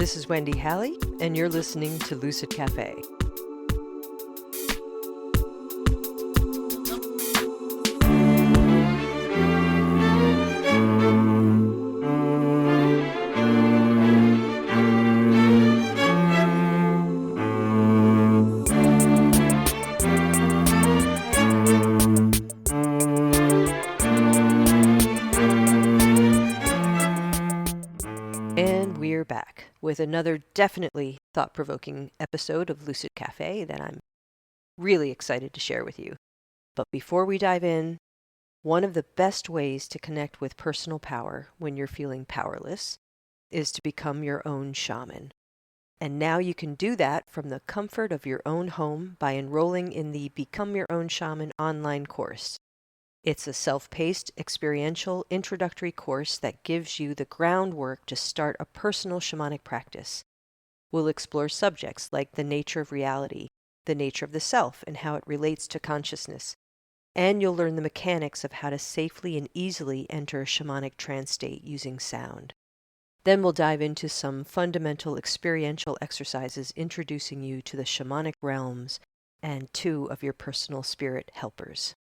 This is Wendy Halley, and you're listening to Lucid Cafe. And we're back with another definitely thought-provoking episode of Lucid Cafe that I'm really excited to share with you. But before we dive in, one of the best ways to connect with personal power when you're feeling powerless is to become your own shaman. And now you can do that from the comfort of your own home by enrolling in the Become Your Own Shaman online course. It's a self-paced, experiential, introductory course that gives you the groundwork to start a personal shamanic practice. We'll explore subjects like the nature of reality, the nature of the self, and how it relates to consciousness. And you'll learn the mechanics of how to safely and easily enter a shamanic trance state using sound. Then we'll dive into some fundamental experiential exercises introducing you to the shamanic realms and 2 of your personal spirit helpers.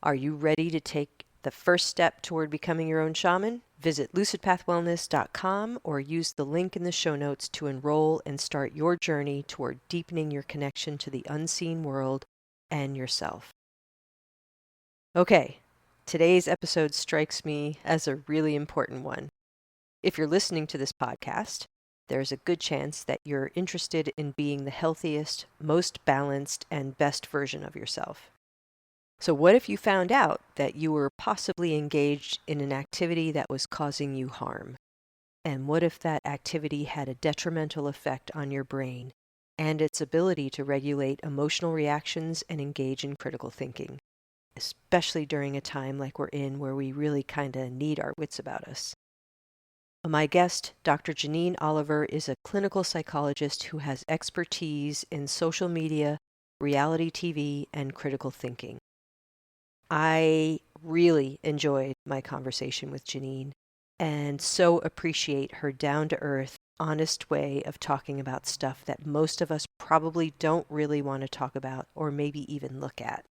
Are you ready to take the first step toward becoming your own shaman? Visit lucidpathwellness.com or use the link in the show notes to enroll and start your journey toward deepening your connection to the unseen world and yourself. Okay, today's episode strikes me as a really important one. If you're listening to this podcast, there's a good chance that you're interested in being the healthiest, most balanced, and best version of yourself. So what if you found out that you were possibly engaged in an activity that was causing you harm? And what if that activity had a detrimental effect on your brain and its ability to regulate emotional reactions and engage in critical thinking, especially during a time like we're in where we really kind of need our wits about us? My guest, Dr. Janine Oliver, is a clinical psychologist who has expertise in social media, reality TV, and critical thinking. I really enjoyed my conversation with Janine and so appreciate her down-to-earth, honest way of talking about stuff that most of us probably don't really want to talk about or maybe even look at.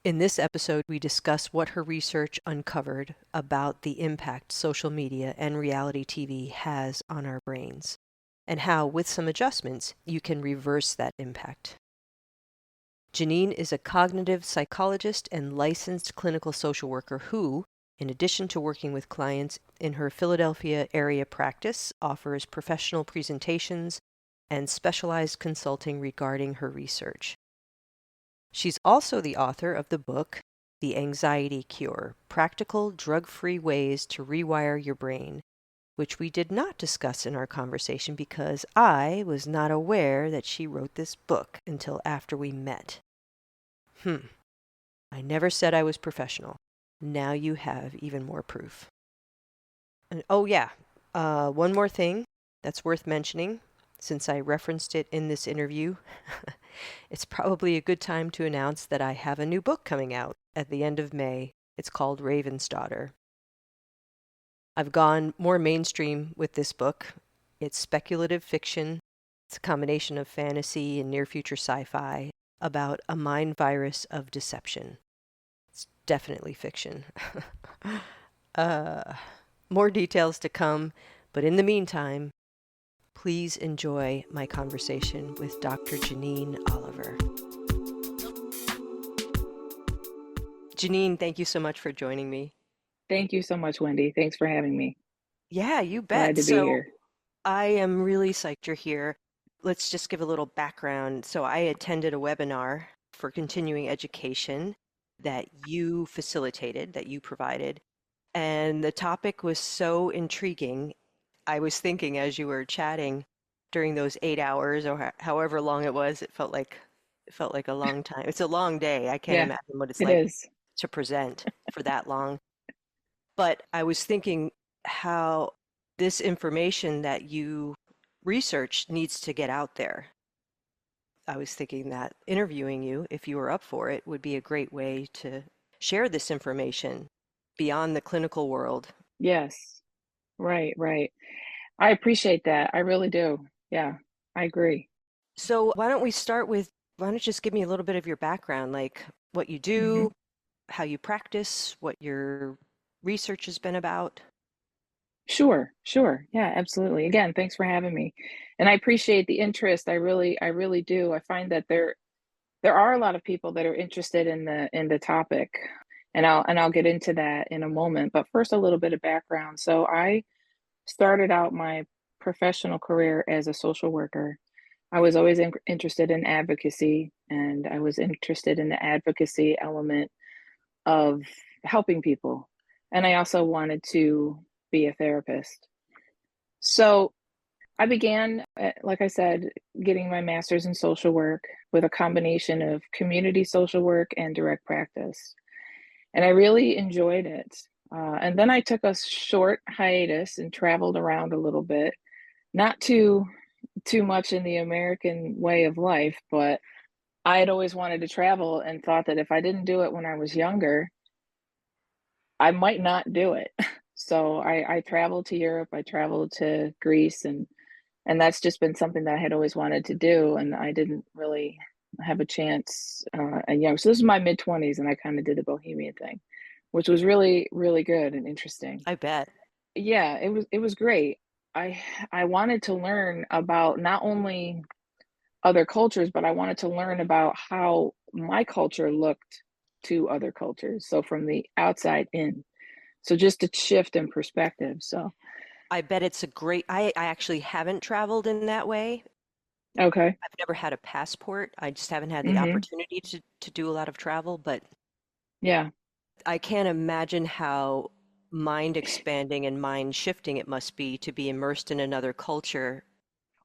In this episode, we discuss what her research uncovered about the impact social media and reality TV has on our brains, and how, with some adjustments, you can reverse that impact. Janine is a cognitive psychologist and licensed clinical social worker who, in addition to working with clients in her Philadelphia area practice, offers professional presentations and specialized consulting regarding her research. She's also the author of the book, The Anxiety Cure: Practical Drug-Free Ways to Rewire Your Brain, which we did not discuss in our conversation because I was not aware that she wrote this book until after we met. I never said I was professional. Now you have even more proof. And one more thing that's worth mentioning, since I referenced it in this interview. It's probably a good time to announce that I have a new book coming out at the end of May. It's called Raven's Daughter. I've gone more mainstream with this book. It's speculative fiction. It's a combination of fantasy and near-future sci-fi about a mind virus of deception. It's definitely fiction. More details to come, but in the meantime, please enjoy my conversation with Dr. Janine Oliver. Janine, thank you so much for joining me. Thank you so much, Wendy. Thanks for having me. Yeah, you Glad bet. to be here. I am really psyched you're here. Let's just give a little background. So I attended a webinar for continuing education that you facilitated, that you provided, and the topic was so intriguing. I was thinking as you were chatting during those 8 hours or however long it was, it felt like a long time. It's a long day. I can't Yeah, imagine what it's it like is. to present for that long. But I was thinking how this information that you researched needs to get out there. I was thinking that interviewing you, if you were up for it, would be a great way to share this information beyond the clinical world. Yes. Right, right. I appreciate that. I really do. Yeah, I agree. So why don't you just give me a little bit of your background, like what you Hmm. do, how you practice, what your research has been about? Sure, sure. Yeah, absolutely. Again, thanks for having me. And I appreciate the interest. I really do. I find that there are a lot of people that are interested in the topic. And I'll get into that in a moment. But first a little bit of background. So I started out my professional career as a social worker. I was always interested in advocacy, and I was interested in the advocacy element of helping people. And I also wanted to be a therapist. So I began, like I said, getting my master's in social work with a combination of community social work and direct practice. And I really enjoyed it. And then I took a short hiatus and traveled around a little bit, not too much in the American way of life, but I had always wanted to travel and thought that if I didn't do it when I was younger, I might not do it. So I traveled to Europe, I traveled to Greece, and that's just been something that I had always wanted to do, and I didn't really have a chance at young. So this is my mid 20s, and I kind of did the bohemian thing, which was really really good and interesting. I bet. Yeah, it was great. I I wanted to learn about not only other cultures, but I wanted to learn about how my culture looked to other cultures. So from the outside in. So just a shift in perspective. So I bet it's a great I actually haven't traveled in that way. okay. I've never had a passport. I just haven't had the Mhm. opportunity to do a lot of travel, but Yeah. I can't imagine how mind expanding and mind shifting it must be to be immersed in another culture.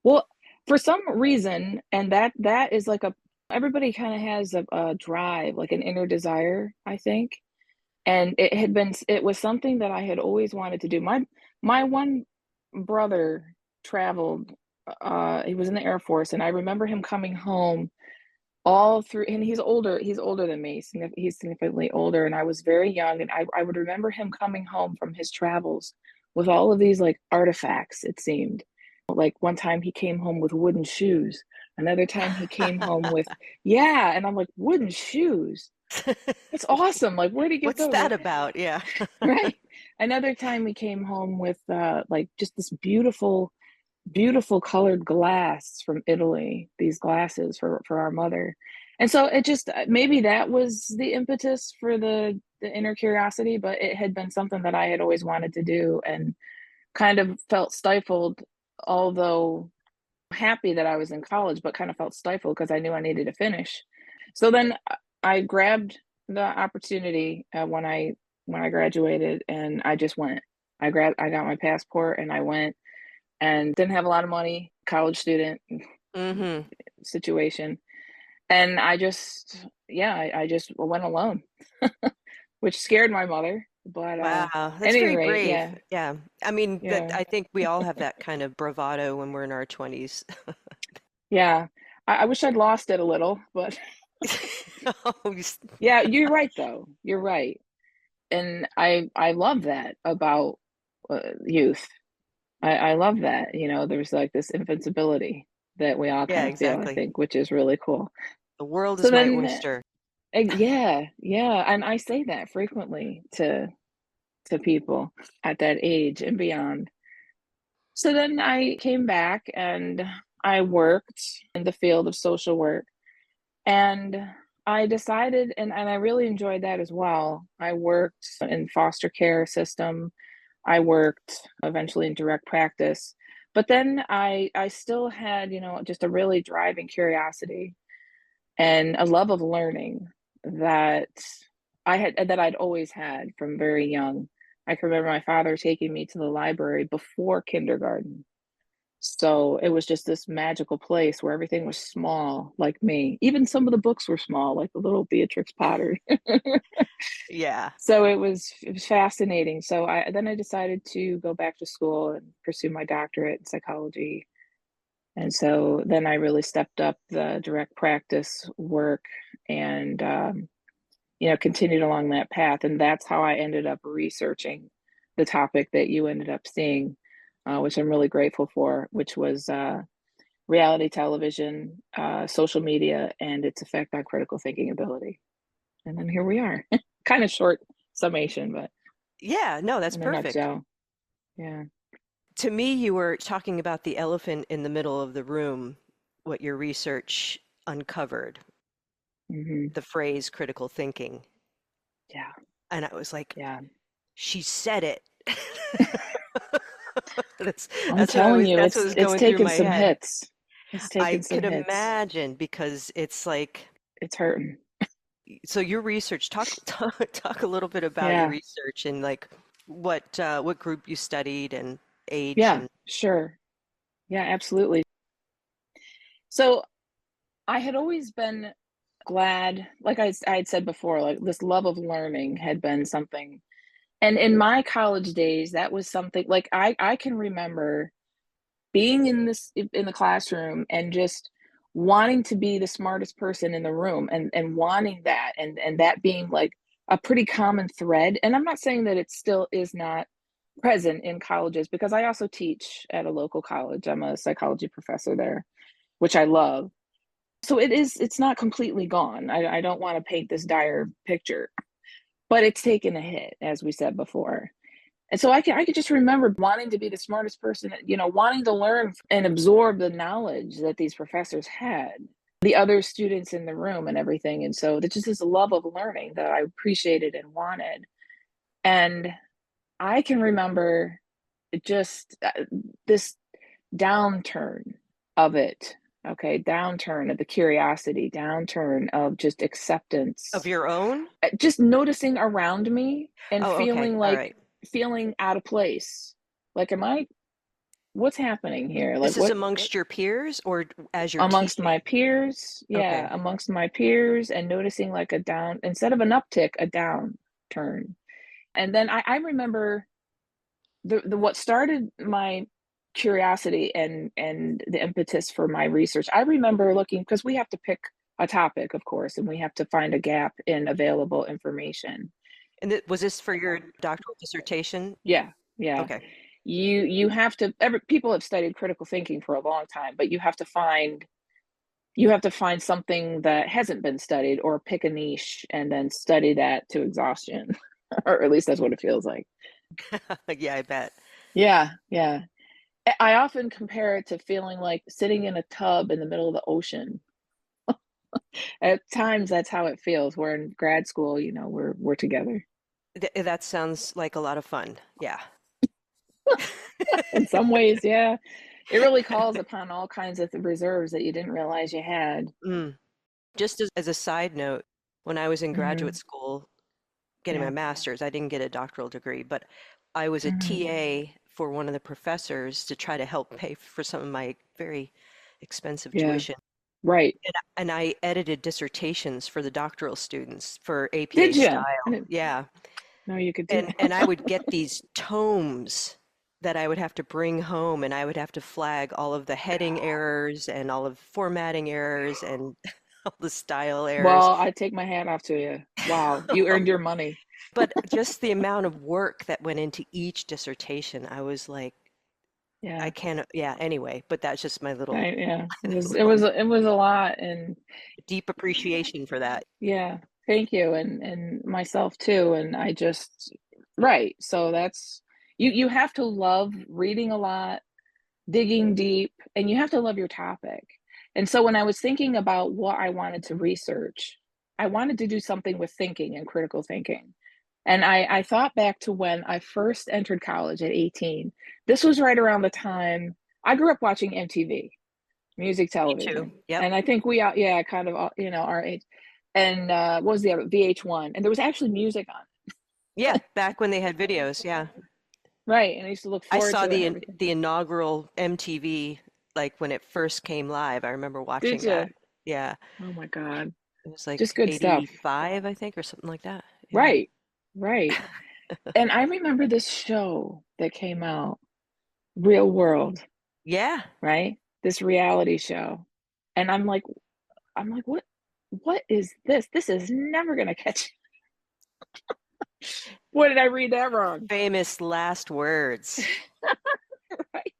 Well, for some reason, and that is like a everybody kind of has a drive, like an inner desire, I think. And it was something that I had always wanted to do. My one brother traveled, he was in the Air Force, and I remember him coming home all through, and he's older than me, he's significantly older, and I was very young, and I would remember him coming home from his travels with all of these, like, artifacts, it seemed. Like, one time he came home with wooden shoes, another time he came home with yeah, and I'm like, "Wooden shoes? That's awesome, like, where'd he get What's those?" that about? Yeah. Right? Another time he came home with, like, just this beautiful colored glass from Italy, these glasses for our mother. And so it just maybe that was the impetus for the inner curiosity, but it had been something that I had always wanted to do and kind of felt stifled, although happy that I was in college, but kind of felt stifled because I knew I needed to finish. So then I grabbed the opportunity when I graduated, and I just went. I got my passport and I went, and didn't have a lot of money, college student Hmm. situation. And I just, yeah, I just went alone, which scared my mother. But Wow, at that's any very rate, brave. yeah, Yeah. I mean, that yeah, I think we all have that kind of bravado when we're in our 20s. yeah. I wish I'd lost it a little, but Oh, you yeah, you're right though. You're right. And I love that about youth. I love that. There's like this invincibility that we all yeah, kind of feel, I exactly. think, which is really cool. The world So is my then oyster. Yeah, yeah, and I say that frequently to people at that age and beyond. So then I came back and I worked in the field of social work, and I decided, and I really enjoyed that as well. I worked in foster care system. I worked eventually in direct practice. But then I still had, just a really driving curiosity and a love of learning that that I'd always had from very young. I can remember my father taking me to the library before kindergarten. So it was just this magical place where everything was small, like me. Even some of the books were small, like the little Beatrix Potter. Yeah. So it was fascinating. So I decided to go back to school and pursue my doctorate in psychology. And so then I really stepped up the direct practice work and continued along that path. And that's how I ended up researching. the topic that you ended up seeing, which I'm really grateful for, which was reality television, social media, and its effect on critical thinking ability. And then here we are. Kind of short summation, but Yeah, no, that's in a perfect. nutshell. Yeah. To me, you were talking about the elephant in the middle of the room, what your research uncovered, Hmm. the phrase critical thinking. Yeah. And I was like, Yeah. she said it. That's I'm telling you, that's what was it's going through taken my some head. hits. It's I taken some could hits. imagine because it's like, It's hurting. so your research, talk a little bit about your Yeah. research and like what group you studied and age Yeah, and sure. Yeah, absolutely. So I had always been glad, like I had said before, like this love of learning had been something. And in my college days, that was something like I can remember being in the classroom and just wanting to be the smartest person in the room and wanting that and that being like a pretty common thread. And I'm not saying that it still is not present in colleges because I also teach at a local college. I'm a psychology professor there, which I love. So it's not completely gone. I don't want to paint this dire picture, but it's taken a hit, as we said before. And so I could just remember wanting to be the smartest person, wanting to learn and absorb the knowledge that these professors had, the other students in the room and everything. And so there's just this love of learning that I appreciated and wanted. And I can remember just this downturn of it. Okay, downturn of the curiosity, downturn of just of acceptance, your own? just noticing around me and Oh, okay. All right. feeling out of place. Like, what's happening here? Like, This is what amongst your peers or as you're amongst my teaching? peers? Yeah, Okay. amongst my peers, and noticing like a down, instead of an uptick, a downturn. And then I remember the what started my curiosity and the impetus for my research. I remember looking because we have to pick a topic, of course, and we have to find a gap in available information. And was this for your doctoral dissertation? Yeah, yeah. Okay. You have to people have studied critical thinking for a long time, but you have to find something that hasn't been studied or pick a niche and then study that to exhaustion. Or at least that's what it feels like. Yeah, I bet. Yeah, yeah. I often compare it to feeling like sitting in a tub in the middle of the ocean. At times, that's how it feels. We're in grad school, we're together. That sounds like a lot of fun. Yeah. In some ways, yeah, it really calls upon all kinds of reserves that you didn't realize you had. Mm. Just as a side note, when I was in graduate Mhm. school getting my Yeah. master's, I didn't get a doctoral degree, but I was a Mhm. TA for one of the professors to try to help pay for some of my very expensive Yeah. tuition. Right. And I edited dissertations for the doctoral students for APA Did you? I style. didn't Yeah. know you could do. And I would get these tomes that I would have to bring home and I would have to flag all of the heading errors and all of formatting errors and all the style errors. Well, I take my hat off to you. Wow, you earned your money. But just the amount of work that went into each dissertation, I was like, I Yeah. can't, yeah, anyway, but that's just my little, Yeah. little It was a lot, and deep appreciation for that. yeah, thank you, and myself too, and I just right. So that's you have to love reading a lot, digging deep, and you have to love your topic. And so when I was thinking about what I wanted to research, I wanted to do something with thinking and critical thinking. And I thought back to when I first entered college at 18. This was right around the time I grew up watching MTV, music Me too. television. Yep. And I think we all, yeah, kind of, our age. And what was the other? VH1. And there was actually music on it. Yeah, back when they had videos, yeah. Right. And I used to look I forward saw to it and everything. the inaugural MTV like when it first came live. I remember Did watching that. you? Yeah, Oh my God. it was Just like good stuff. 85, I think, or something like that. Yeah. Right. Right. And I remember this show that came out, Real World, Yeah. right? This reality show. And I'm like, what is this? This is never gonna catch. What did I read that wrong? Famous last words. Right?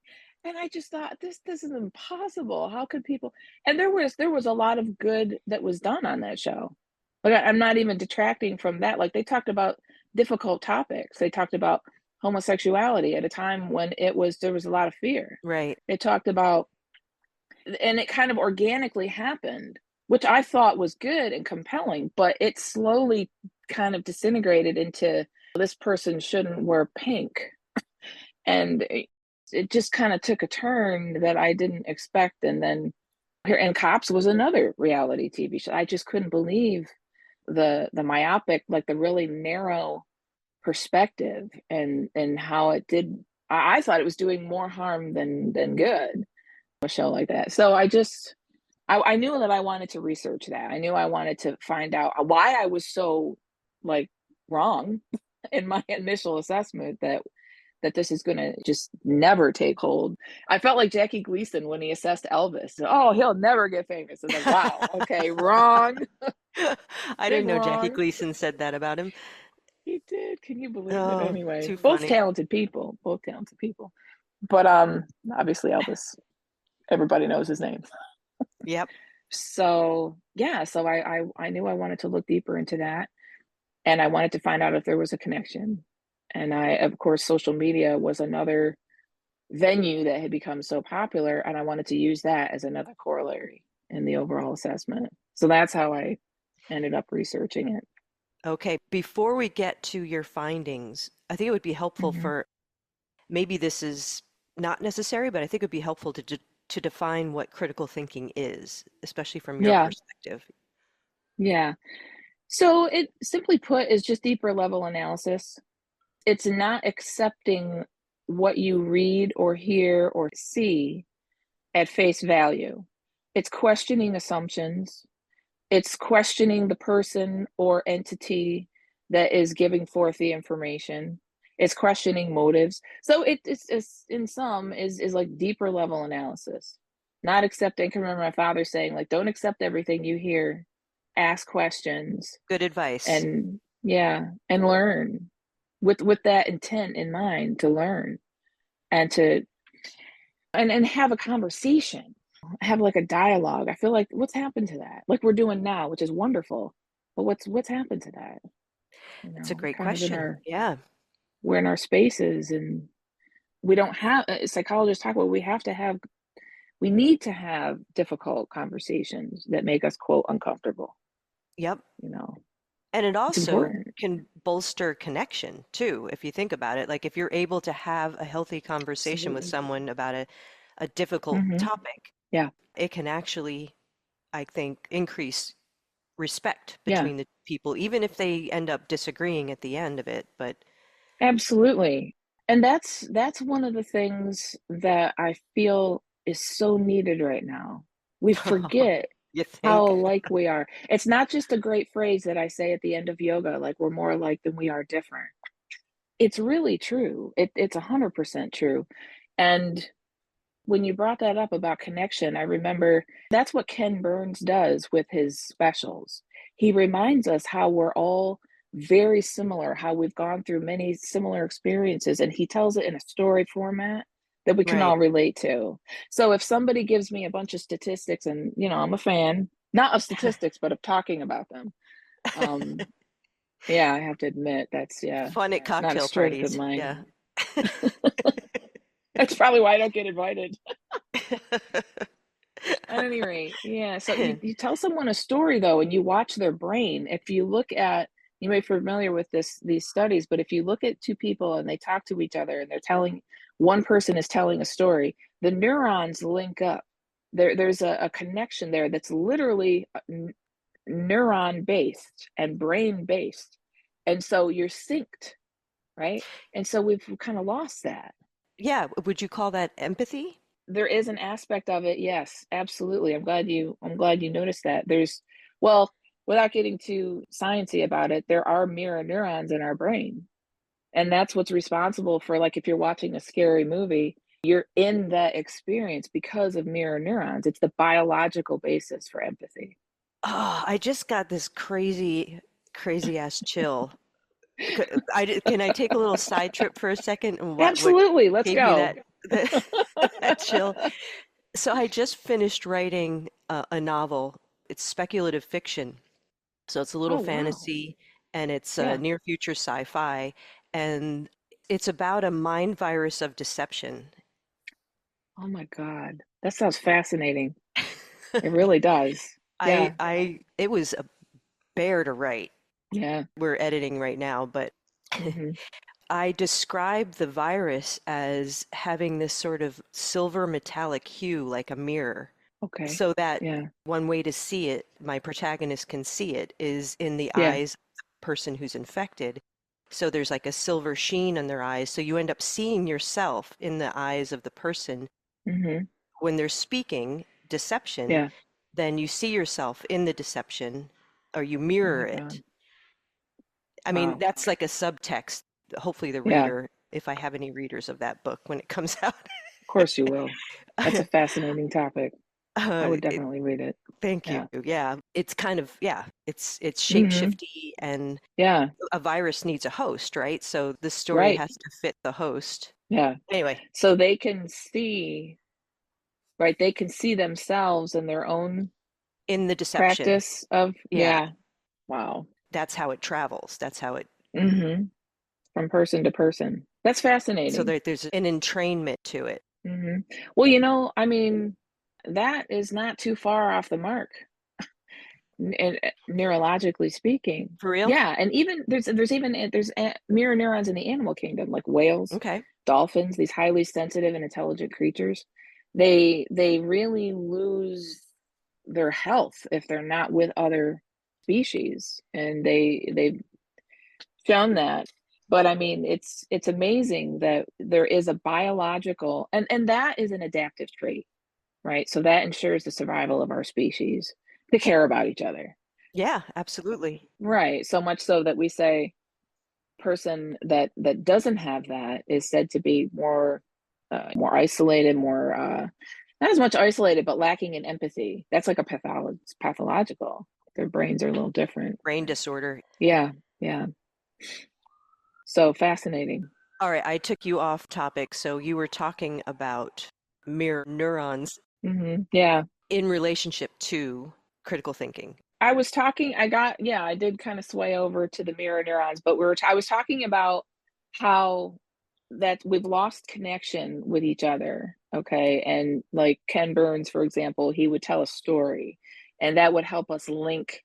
And I just thought, this is impossible. How could people? And there was a lot of good that was done on that show. Like I'm not even detracting from that. Like they talked about difficult topics. They talked about homosexuality at a time when there was a lot of fear. Right. They talked about, and it kind of organically happened, which I thought was good and compelling, but it slowly kind of disintegrated into this person shouldn't wear pink. And it just kind of took a turn that I didn't expect. And then here, and Cops was another reality TV show. I just couldn't believe the myopic, like the really narrow perspective, and how it did. I thought it was doing more harm than good, a show like that. So I knew that I wanted to research that. I knew I wanted to find out why I was so like wrong in my initial assessment that this is gonna just never take hold. I felt like Jackie Gleason when he assessed Elvis. Oh, he'll never get famous. And then, wow, okay, wrong, I big didn't know Jackie wrong. Gleason said that about him. He did. Can you believe it? Oh, Anyway, too funny. both talented people. But obviously Elvis, everybody knows his name. Yep. So yeah, so I knew I wanted to look deeper into that, and I wanted to find out if there was a connection. And of course, social media was another venue that had become so popular, and I wanted to use that as another corollary in the overall assessment. So that's how I ended up researching it. Okay. Before we get to your findings, I think it would be helpful Mhm. for maybe this is not necessary, but I think it would be helpful to define what critical thinking is, especially from your Yeah, perspective. yeah. So it simply put is just deeper level analysis. It's not accepting what you read or hear or see at face value. It's questioning assumptions. It's questioning the person or entity that is giving forth the information. It's questioning motives. So it's in some is like deeper level analysis. Not accepting. I can remember my father saying, like, don't accept everything you hear. Ask questions Good advice. and yeah, and learn with that intent in mind to learn and to and have a conversation, have like a dialogue. I feel like what's happened to that? Like we're doing now, which is wonderful. But what's happened to that? It's a We're great kind of question. Yeah. we're in our spaces, and we don't have psychologists talk about we need to have difficult conversations that make us quote uncomfortable. Yep. You know, And it it's also important. can bolster connection too, if you think about it. Like if you're able to have a healthy conversation with Absolutely. someone about a difficult Hmm. topic, Yeah. it can actually, I think, increase respect Yeah. between the people, even if they end up disagreeing at the end of it. But Absolutely. And that's one of the things that I feel is so needed right now. We forget you how think? alike we are. It's not just a great phrase that I say at the end of yoga, like we're more alike than we are different. It's really true. It's 100% true. And when you brought that up about connection, I remember that's what Ken Burns does with his specials. He reminds us how we're all very similar, how we've gone through many similar experiences, and he tells it in a story format that we can Right. all relate to. So if somebody gives me a bunch of statistics, and I'm a fan, not of statistics, but of talking about them. Um, yeah, I have to admit that's yeah, Fun at not a cocktail strength of parties. mine. Yeah. That's probably why I don't get invited. At any rate, yeah, so you tell someone a story though, and you watch their brain. If you look at you may be familiar with these studies, but if you look at two people and they talk to each other and they're telling one person is telling a story, the neurons link up. There's a connection there that's literally neuron based and brain based. And so you're synced, right? And so we've kind of lost that. Yeah. Would you call that empathy? There is an aspect of it, yes, absolutely. I'm glad you noticed that. Well, without getting too sciencey about it, there are mirror neurons in our brain. And that's what's responsible for, like, if you're watching a scary movie, you're in that experience because of mirror neurons. It's the biological basis for empathy. Oh, I just got this crazy, crazy ass chill. Can I take a little side trip for a second? And what Absolutely, let's gave me go. that that chill? So I just finished writing a novel. It's speculative fiction, so it's a little Oh, wow. fantasy, and it's Yeah. near future sci-fi, and it's about a mind virus of deception. Oh my God. That sounds fascinating. It really does. Yeah. It was a bear to write. Yeah. We're editing right now, but Hmm. I describe the virus as having this sort of silver metallic hue like a mirror. Okay. So that Yeah. one way to see it, my protagonist can see it, is in the Yeah. eyes of the person who's infected. So there's like a silver sheen in their eyes. So you end up seeing yourself in the eyes of the person. Hmm. When they're speaking deception, Yeah. then you see yourself in the deception or you Oh mirror my it. God. I mean, Wow. that's like a subtext. Hopefully, the Yeah. reader, if I have any readers of that book when it comes out, Of course you will. That's a fascinating topic. I would it, definitely read it. thank you. Yeah. Yeah, it's kind of it's Hmm. shapeshifty, and Yeah. a virus needs a host, right? So the story Right. has to fit the host. Yeah. Anyway, So they can see, right? They can see themselves in their own in the deception, practice of, yeah, yeah. Wow. that's how it travels. That's how it. Hmm. From person to person. That's So fascinating. there's an entrainment to it. Hmm. Well, I mean, that is not too far off the mark, and neurologically speaking. For real? Yeah, and even there's mirror neurons in the animal kingdom, like whales, Okay. dolphins, these highly sensitive and intelligent creatures. They really lose their health if they're not with other species, and they've shown that. But I mean, it's amazing that there is a biological, and that is an adaptive trait, right? So that ensures the survival of our species to care about each other. Yeah, absolutely. Right. So much so that we say person that doesn't have that is said to be more isolated, more not as much isolated, but lacking in empathy. That's like a pathological. Their brains are a little different. Brain disorder. Yeah. Yeah. So fascinating. All right, I took you off topic. So you were talking about mirror neurons Hmm. Yeah. in relationship to critical thinking. I did kind of sway over to the mirror neurons, but I was talking about how that we've lost connection with each other. Okay. And like Ken Burns, for example, he would tell a story and that would help us link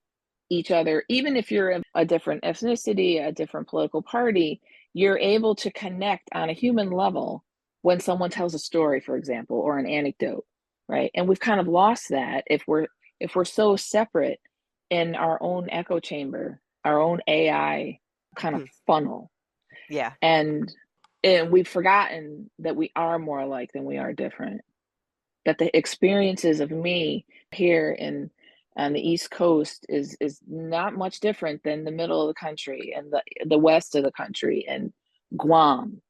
each other. Even if you're a different ethnicity, a different political party, you're able to connect on a human level when someone tells a story, for example, or an anecdote. Right. And we've kind of lost that if we're so separate in our own echo chamber, our own AI kind of Hmm. funnel. Yeah. And and we've forgotten that we are more alike than we are different. That the experiences of me here in on the East Coast is not much different than the middle of the country and the west of the country and Guam.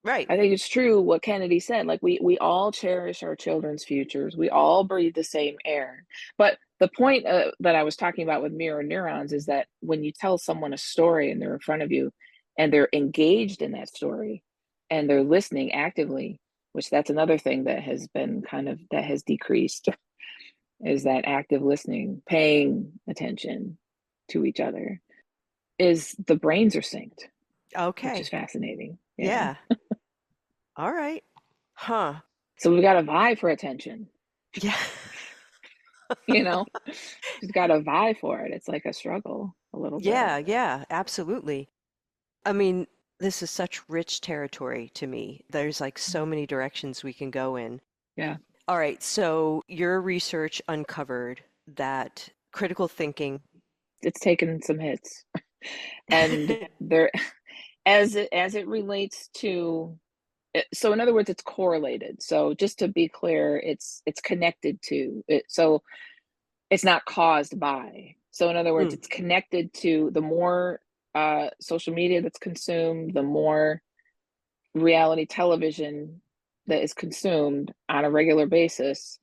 Right. I think it's true what Kennedy said. Like we all cherish our children's futures. We all breathe the same air. But the point that I was talking about with mirror neurons is that when you tell someone a story and they're in front of you, and they're engaged in that story, and they're listening actively, which that's another thing that has been that has decreased, is that active listening, paying attention to each other, is the brains are synced, which is Okay. fascinating. Yeah. Yeah. All right. Huh. So we've got a vie for attention. Yeah. You know, she's got to vie for it. It's like a struggle a little bit. Yeah, yeah, absolutely. I mean, this is such rich territory to me. There's like so many directions we can go in. Yeah, All right, so your research uncovered that critical thinking. it's taken some hits, and there, as it relates to, so in other words, it's correlated. So just to be clear, it's connected to it. So it's not caused by. So in other words, Mm, it's connected to the more social media that's consumed, the more reality television that is consumed on a regular basis,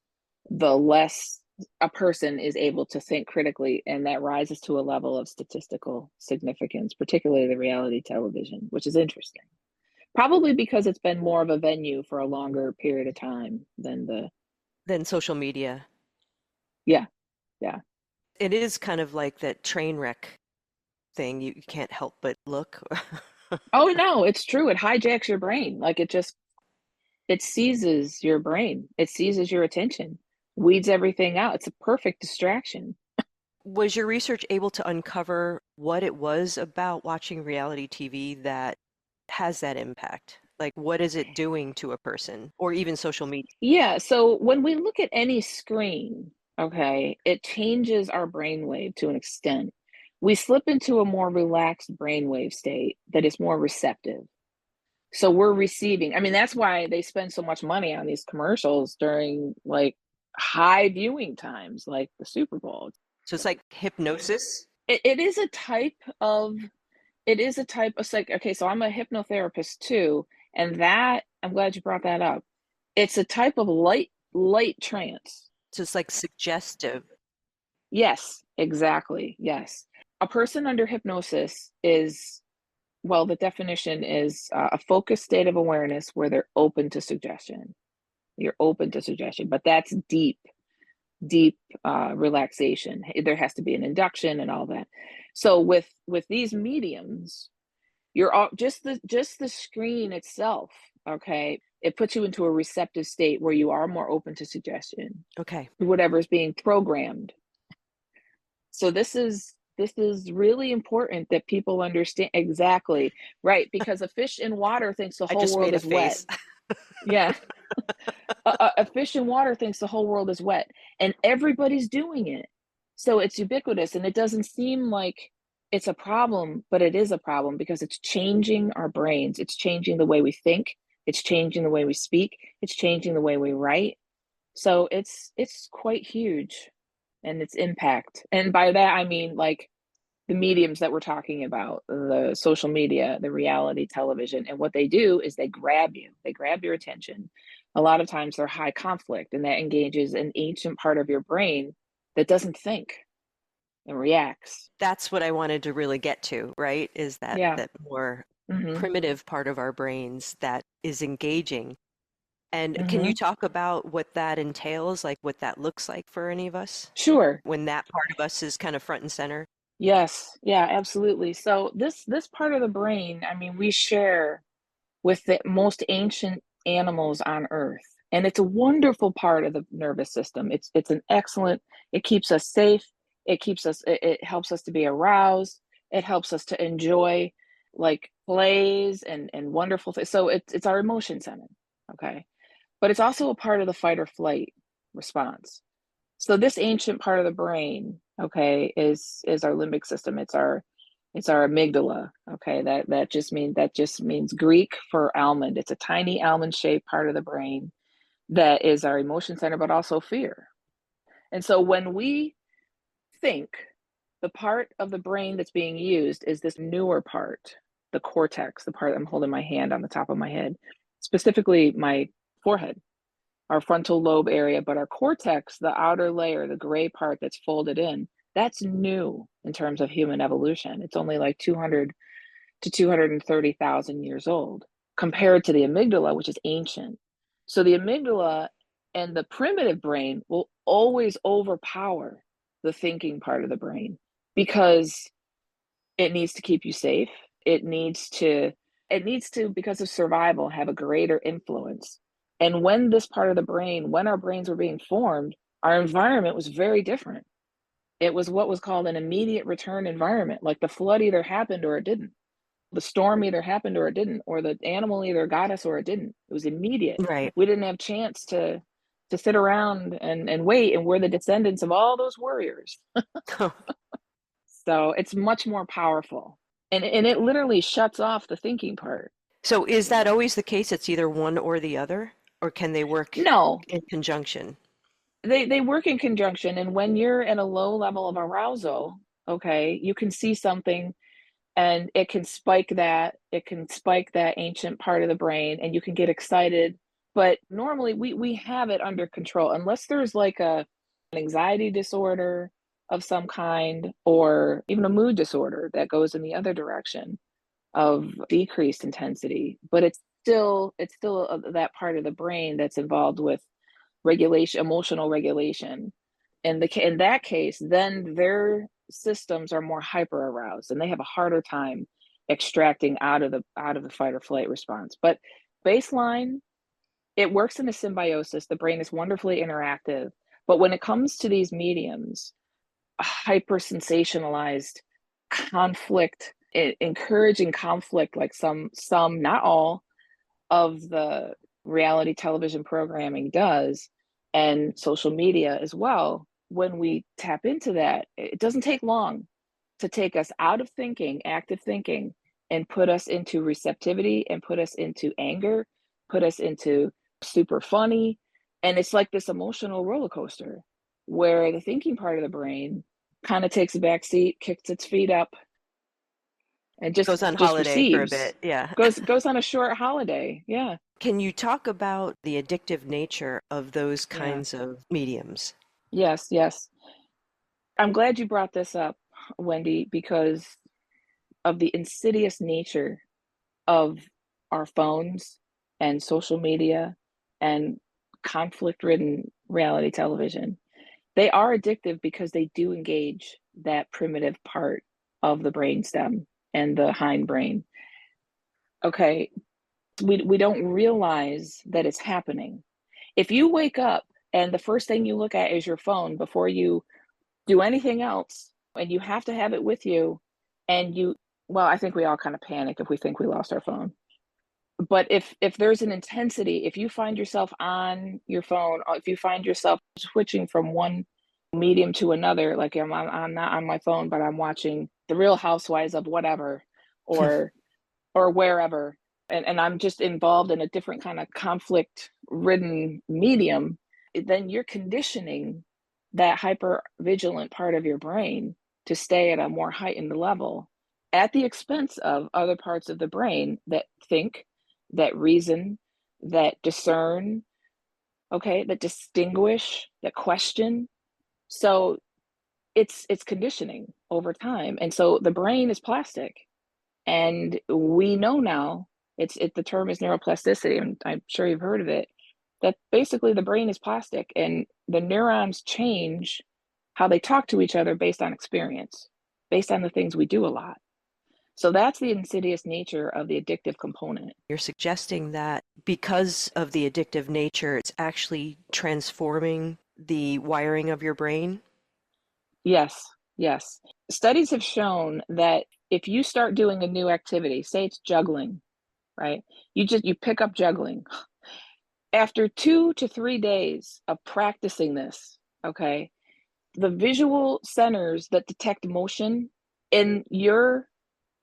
the less a person is able to think critically, and that rises to a level of statistical significance, particularly the reality television, which is interesting. Probably because it's been more of a venue for a longer period of time than the Then social media. yeah, yeah. It is kind of like that train wreck thing. You can't help but look. Oh, no, it's true, it hijacks your brain, like, it seizes your brain, it seizes your attention, weeds everything out, it's a perfect distraction. Was your research able to uncover what it was about watching reality TV that has that impact? Like, what is it doing to a person or even social media? Yeah, so when we look at any screen, okay, it changes our brainwave to an extent. We slip into a more relaxed brainwave state that is more receptive. So we're receiving, I mean, that's why they spend so much money on these commercials during like high viewing times, like the Super Bowl. So it's like hypnosis. It is a type of, it is a type of psych. Okay, so I'm a hypnotherapist too, and that I'm glad you brought that up. It's a type of light trance. So it's like suggestive. Yes, exactly. Yes. A person under hypnosis is, well, the definition is a focused state of awareness where they're open to suggestion. You're open to suggestion, but that's deep relaxation. There has to be an induction and all that. So with these mediums, you're all just the screen itself, okay? It puts you into a receptive state where you are more open to suggestion, Okay. whatever is being programmed. So this is really important that people understand exactly, right? Because a fish in water thinks the I whole just world made a is wet. face. Yeah, a fish in water thinks the whole world is wet, and everybody's doing it. So it's ubiquitous, and it doesn't seem like it's a problem, but it is a problem because it's changing our brains. It's changing the way we think. It's changing the way we speak. It's changing the way we write. So it's quite huge, and its impact. And by that I mean like the mediums that we're talking about, the social media, the reality television, and what they do is they grab you, they grab your attention. A lot of times they're high conflict, and that engages an ancient part of your brain that doesn't think and reacts. That's what I wanted to really get to, right? Is that Yeah. that more Mhm. primitive part of our brains that is engaging. And can you Mhm. talk about what that entails, like what that looks like for any of us Sure. when that part of us is kind of front and center? Yes. Yeah, absolutely. So this part of the brain, I mean, we share with the most ancient animals on earth. And it's a wonderful part of the nervous system. It's an excellent, it keeps us safe, it helps us to be aroused, it helps us to enjoy like plays and wonderful things. So it's our emotion center, okay? But it's also a part of the fight or flight response. So this ancient part of the brain, okay, is our limbic system. It's our amygdala. Okay, that just means Greek for almond. It's a tiny almond shaped part of the brain that is our emotion center, but also fear. And so when we think, the part of the brain that's being used is this newer part, the cortex, the part I'm holding my hand on the top of my head, specifically my forehead, our frontal lobe area, but our cortex, the outer layer, the gray part that's folded in, that's new in terms of human evolution. It's only like 200 to 230,000 years old compared to the amygdala, which is ancient. So the amygdala and the primitive brain will always overpower the thinking part of the brain because it needs to keep you safe. It needs to because of survival have a greater influence. And when this part of the brain, when our brains were being formed, our environment was very different. It was what was called an immediate return environment. Like the flood either happened or it didn't. The storm either happened or it didn't, or the animal either got us or it didn't. It was immediate. Right. We didn't have chance to sit around and wait, and we're the descendants of all those warriors. So it's much more powerful. And it literally shuts off the thinking part. So is that always the case? It's either one or the other, or can they work No, in conjunction? they work in conjunction. And when you're at a low level of arousal, okay, you can see something and it can spike that ancient part of the brain and you can get excited. But normally we have it under control unless there's like anxiety disorder of some kind, or even a mood disorder that goes in the other direction of decreased intensity. But it's still that part of the brain that's involved with regulation, emotional regulation. In that case, then their systems are more hyper aroused and they have a harder time extracting out of the fight or flight response. But baseline, it works in a symbiosis. The brain is wonderfully interactive. But when it comes to these mediums, hyper sensationalized conflict, encouraging conflict, like some, not all, of the reality television programming does, and social media as well. When we tap into that, it doesn't take long to take us out of thinking, active thinking, and put us into receptivity and put us into anger, put us into super funny. And it's like this emotional roller coaster where the thinking part of the brain kind of takes a back seat, kicks its feet up, and just Goes on just holiday for a receives. bit. Yeah. Goes on a short holiday. Yeah. Can you talk about the addictive nature of those Yeah. kinds of mediums? Yes, yes. I'm glad you brought this up, Wendy, because of the insidious nature of our phones and social media and conflict-ridden reality television. They are addictive because they do engage that primitive part of the brainstem and the hindbrain. Okay, we don't realize that it's happening. If you wake up and the first thing you look at is your phone before you do anything else, and you have to have it with you, and you well, I think we all kind of panic if we think we lost our phone. But if there's an intensity, if you find yourself on your phone, or if you find yourself switching from one medium to another, like I'm not on my phone, but I'm watching The Real Housewives of whatever, or wherever, and I'm just involved in a different kind of conflict ridden medium, then you're conditioning that hyper vigilant part of your brain to stay at a more heightened level at the expense of other parts of the brain that think, that reason, that discern, okay, that distinguish, that question. So it's conditioning over time. And so the brain is plastic. And we know now, the term is neuroplasticity, and I'm sure you've heard of it, that basically the brain is plastic and the neurons change how they talk to each other based on experience, based on the things we do a lot. So that's the insidious nature of the addictive component. You're suggesting that because of the addictive nature, it's actually transforming the wiring of your brain? Yes, yes. Studies have shown that if you start doing a new activity, say it's juggling, right? You pick up juggling. After 2 to 3 days of practicing this, okay, the visual centers that detect motion in your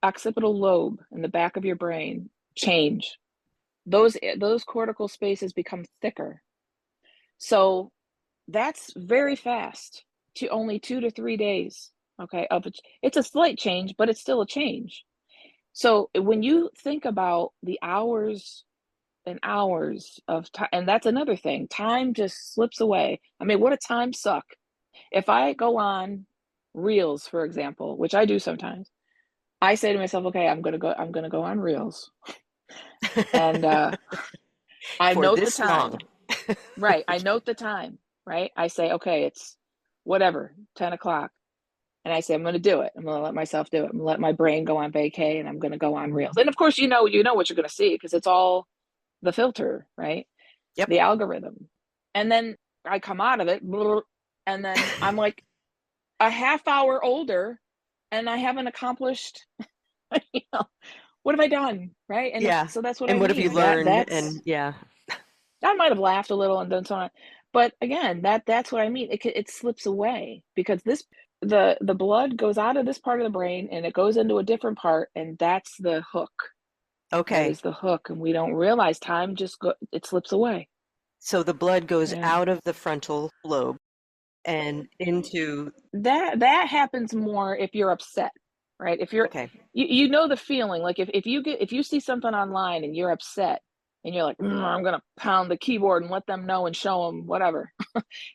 occipital lobe in the back of your brain change. Those cortical spaces become thicker. So that's very fast, to only 2 to 3 days. Okay, it's a slight change, but it's still a change. So when you think about the hours and hours of time, and that's another thing, time just slips away. I mean, what a time suck. If I go on Reels, for example, which I do sometimes, I say to myself, okay, I'm gonna go on Reels. And I For note the this long. time. Right. I note the time, right? I say, okay, it's whatever, 10 o'clock. And I say, I'm gonna do it. I'm gonna let myself do it. I'm gonna let my brain go on vacay and I'm gonna go on Reels. And of course, you know what you're gonna see because it's all the filter, right? Yep. The algorithm. And then I come out of it, and then I'm like a half hour older and I haven't accomplished, you know, what have I done? Right. And Yeah. so that's what I And what have you mean. That learned? that's And yeah. I might have laughed a little and done so on. But again, that's what I mean. It slips away because the blood goes out of this part of the brain and it goes into a different part, and that's the hook. That Okay. is the hook, and we don't realize time it slips away. So the blood goes Yeah. out of the frontal lobe and into, That happens more if you're upset, right? If you're okay. you know the feeling, like if you see something online and you're upset, and you're like, I'm gonna pound the keyboard and let them know and show them whatever.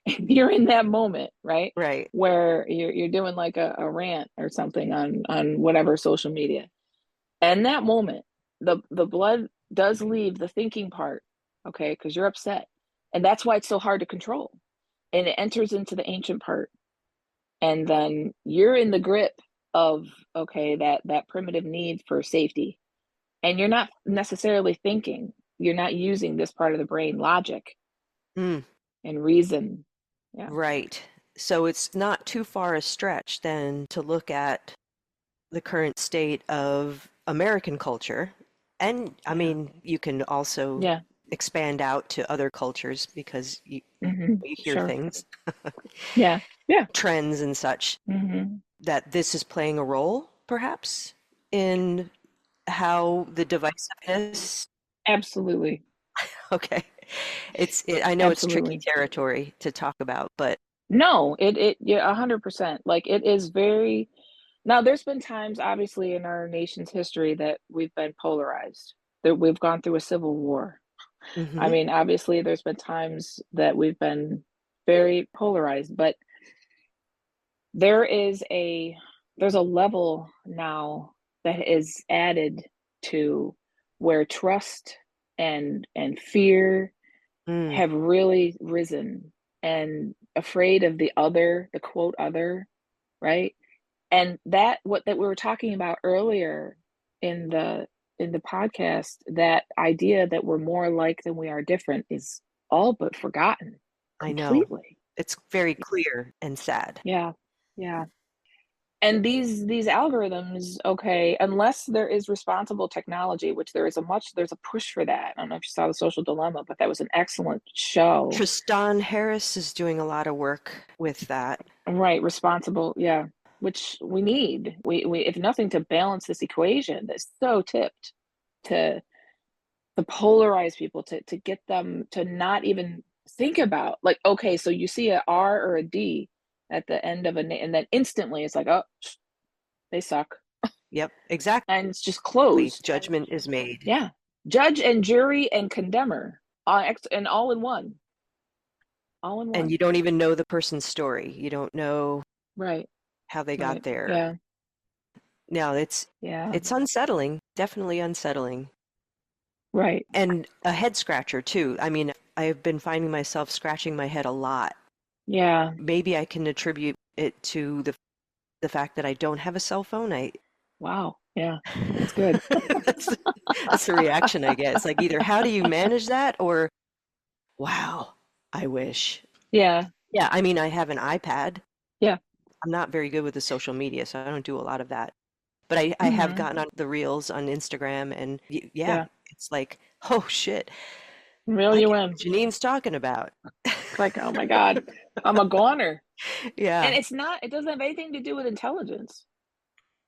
And you're in that moment, right? Right. Where you're doing like a rant or something on whatever social media. And that moment, the blood does leave the thinking part, okay, because you're upset. And that's why it's so hard to control. And it enters into the ancient part. And then you're in the grip of, okay, that primitive need for safety. And you're not necessarily thinking. You're not using this part of the brain, logic Mm, and reason. Yeah. right. So it's not too far a stretch then to look at the current state of American culture. And I Yeah. mean, you can also Yeah. expand out to other cultures because you hear Sure. things, Yeah. Yeah. trends and such, hmm that this is playing a role, perhaps, in how the divisiveness. Absolutely. Okay. I know it's tricky Absolutely. territory to talk about, but No, yeah, 100%. Like it is very now there's been times obviously in our nation's history that we've been polarized, that we've gone through a civil war. I mhm, mean, obviously there's been times that we've been very polarized, but there is a there's a level now that is added to where trust and fear mm, have really risen and afraid of the other, the quote other, right? And that what that we were talking about earlier in the podcast, that idea that we're more alike than we are different is all but forgotten I know. completely. It's very clear and sad. Yeah. Yeah. And these algorithms, okay, unless there is responsible technology, which there's a push for that. I don't know if you saw The Social Dilemma, but that was an excellent show. Tristan Harris is doing a lot of work with that. Right, responsible, yeah, which we need. We if nothing to balance this equation that's so tipped to polarize people, to get them to not even think about like, okay, so you see a R or a D at the end of a name, and then instantly it's like, oh, they suck, Yep, exactly. and it's just closed. Judgment is made. Yeah, judge and jury and condemner, and all in one, all in And one. you don't even know the person's story. You don't know Right, how they got right, there. yeah, Now, yeah, it's unsettling, definitely unsettling. right. And a head scratcher too. I mean, I've been finding myself scratching my head a lot. Yeah, Maybe I can attribute it to the fact that I don't have a cell phone. I wow, yeah, that's good. that's that's the reaction I get. It's like either how do you manage that or wow, I wish. Yeah, Yeah, I mean, I have an iPad. yeah, I'm not very good with the social media, so I don't do a lot of that. But I have mhm, gotten on the reels on Instagram, and yeah, yeah, it's like, oh shit, reel I you get in. what Janine's talking about. It's like, oh my god, I'm a goner, and Yeah, it doesn't have anything to do with intelligence.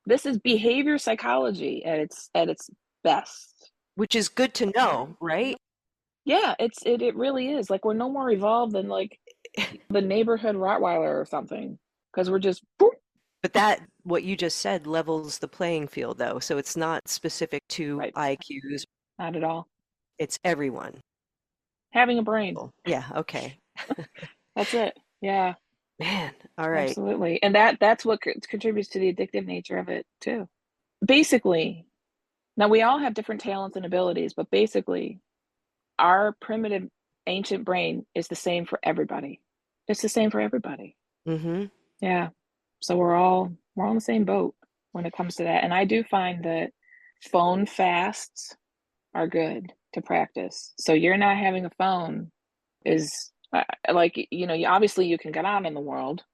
This is behavior psychology at its best. which is good to know, right? Yeah, it really is, like, we're no more evolved than, like, the neighborhood Rottweiler or something, because 'cause we're just boop. But what you just said levels the playing field, though. So it's not specific to Right, IQs, not at all. it's everyone. Having a brain, Cool. Yeah, okay. that's it. Yeah, Man, all right. absolutely, and that's what contributes to the addictive nature of it too. Basically, now we all have different talents and abilities, but basically, our primitive ancient brain is the same for everybody. It's the same for everybody. Mm-hmm. Yeah. So we're all in the same boat when it comes to that. And I do find that phone fasts are good to practice. So you're not having a phone is like you obviously you can get out in the world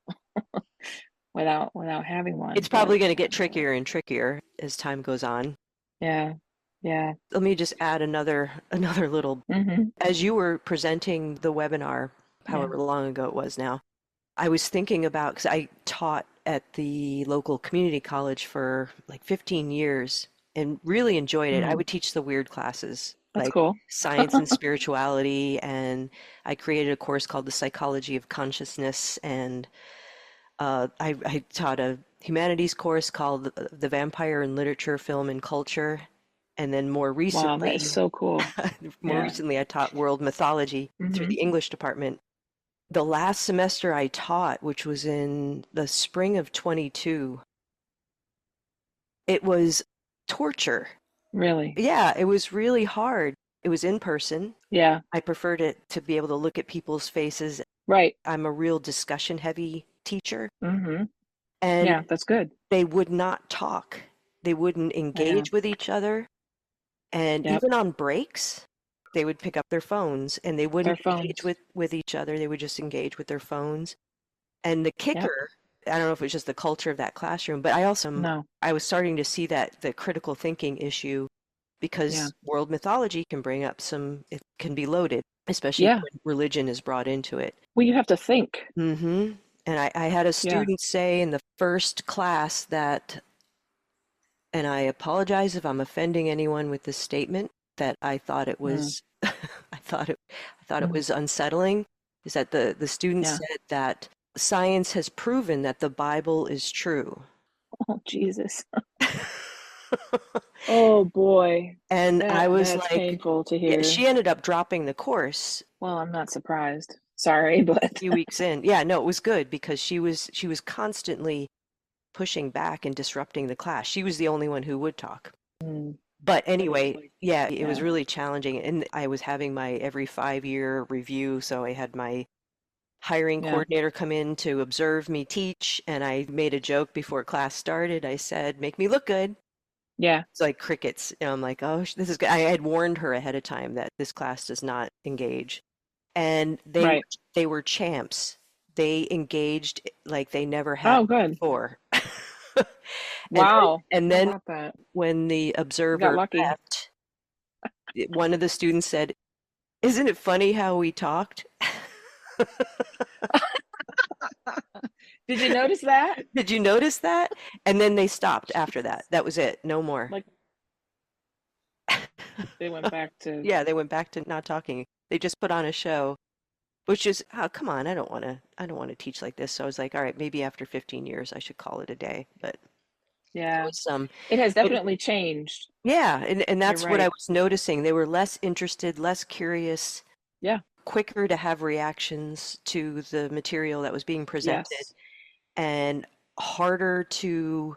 without having It's one, but probably going to get trickier and trickier as time goes on. yeah. Yeah. Let me just add another little. Mhm. As you were presenting the webinar, Yeah. however long ago it was now, I was thinking about, because I taught at the local community college for like 15 years and really enjoyed it. I Mm. would teach the weird classes That's like cool. science and spirituality, and I created a course called the Psychology of Consciousness, and I taught a humanities course called the Vampire in Literature, Film, and Culture. And then more Wow, that is recently, so cool. Yeah. I taught world mythology through Mhm. the English department. The last semester I taught, which was in the spring of 22, it was torture. Really? Yeah, it was really hard. It was in person. Yeah. I preferred it to be able to look at people's faces. Right. I'm a real discussion heavy teacher, Mhm. and Yeah, that's good. they would not talk. They wouldn't Yeah. engage with each other. And Yep. even on breaks, they would pick up their phones and they Their wouldn't engage phones. with each other. They would just engage with their phones. And the Yep. kicker, I don't know if it was just the culture of that classroom, but No. I was starting to see that the critical thinking issue Yeah. because world mythology can bring up it can be loaded, especially Yeah. when religion is brought into it. Well, you have to think. And I had a Yeah. student say in the first class that, and I apologize if I'm offending anyone with this statement, that I thought it Mm. was I thought it Mm. was unsettling, is that the student Yeah. said that science has proven that the Bible is true. Oh, Jesus. Oh, boy. And I was That's like, painful to yeah, hear. she ended up dropping the course Well, I'm not surprised. Sorry, a but few weeks in. Yeah, no, it was good because she was constantly pushing back and disrupting the class. She was the only one who would talk. mm, But anyway, yeah, it was yeah. really challenging. And I was having my every 5-year review. So I had my hiring Yeah. coordinator come in to observe me teach. And I made a joke before class started. I said, make me look good. Yeah. It's like crickets. And I'm like, oh, this is good. I had warned her ahead of time that this class does not engage. And Right. they were champs. They engaged like they never had Oh, good. before. Wow. And How then about that? when the You got observer lucky. left, one of the students said, "Isn't it funny how we talked?" Did you notice that? Did you notice that? And then they stopped after that. That was it. No more. Like they went back to Yeah, they went back to not talking. They just put on a show, which is, oh, come on, I don't want to teach like this. So I was like, all right, maybe after 15 years I should call it a day. But it yeah. was It has but definitely changed. yeah, and You're that's what I right. was noticing. They were less interested, less curious, Yeah. quicker to have reactions to the material that was being presented, Yes. and harder to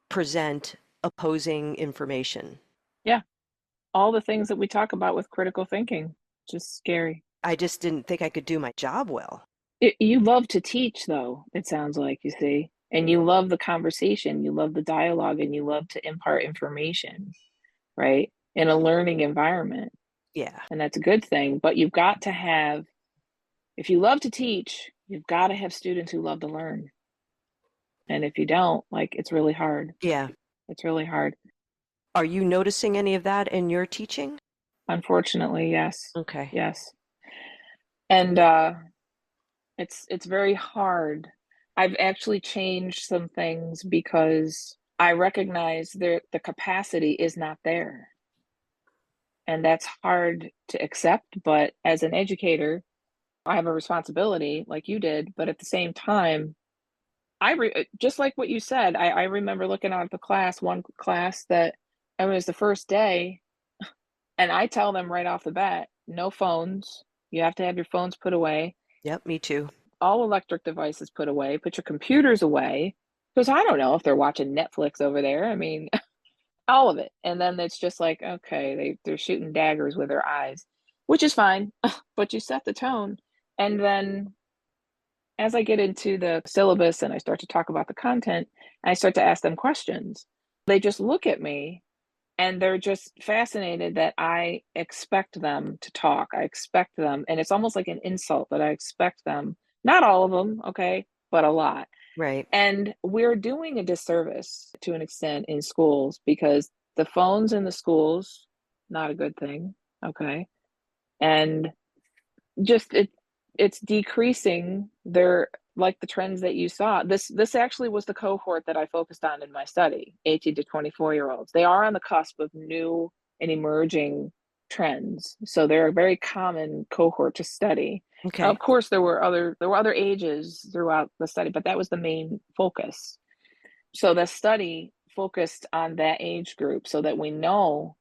present opposing information. Yeah. All the things that we talk about with critical thinking. Just scary. I just didn't think I could do my job well. You love to teach, though, it sounds like, you see, and you love the conversation, you love the dialogue, and you love to impart information, right, in a learning environment, Yeah. and that's a good thing, but you've got to have if you love to teach, you've gotta have students who love to learn, and if you don't, like, it's really hard. Yeah. It's really hard. Are you noticing any of that in your teaching? Unfortunately, yes. Okay. Yes, and, it's very hard. I've actually changed some things because I recognize the capacity is not there, and that's hard to accept, but as an educator, I have a responsibility like you did, but at the same time, just like what you said, I remember looking out at the class, one class that it was the first day, and I tell them right off the bat, "No phones. You have to have your phones put away. Yep, me too. All electric devices put away, put your computers away, because I don't know if they're watching Netflix over there, I mean, all of it, and then it's just like, okay, they're shooting daggers with their eyes, which is fine, but you set the tone, and then as I get into the syllabus and I start to talk about the content, I start to ask them questions. They just look at me and they're just fascinated that I expect them to talk. I expect them, and it's almost like an insult that I expect them. Not all of them, okay, but a lot. Right. And we're doing a disservice to an extent in schools because the phones in the schools, not a good thing, okay? And just it's decreasing their like the trends that you saw. This actually was the cohort that I focused on in my study, 18 to 24-year-olds. They are on the cusp of new and emerging trends. So they're a very common cohort to study. Okay. Of course, there were other ages throughout the study, but that was the main focus. So the study focused on that age group so that we know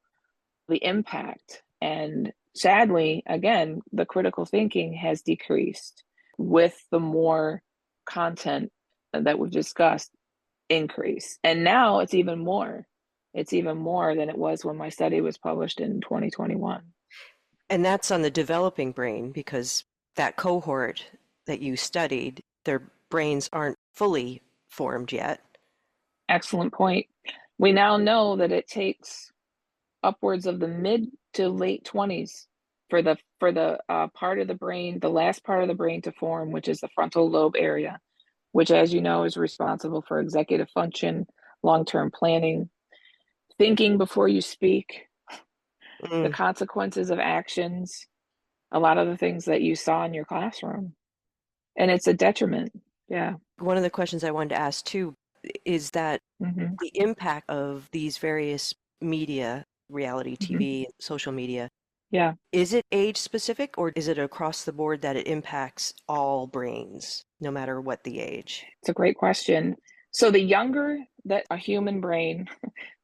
the impact. And sadly, again, the critical thinking has decreased with the more content that we've discussed increase. And now it's even more. It's even more than it was when my study was published in 2021. And that's on the developing brain because that cohort that you studied, their brains aren't fully formed yet. Excellent point. We now know that it takes upwards of the mid to late 20s for the part of the brain, the last part of the brain to form, which is the frontal lobe area, which, as you know, is responsible for executive function, long-term planning, thinking before you speak, the Mm. consequences of actions, a lot of the things that you saw in your classroom. And it's a detriment. Yeah. One of the questions I wanted to ask too is that Hmm. the impact of these various media, reality Hmm. TV, social media, Yeah. is it age specific or is it across the board that it impacts all brains, no matter what the age? It's a great question. So the younger that a human brain,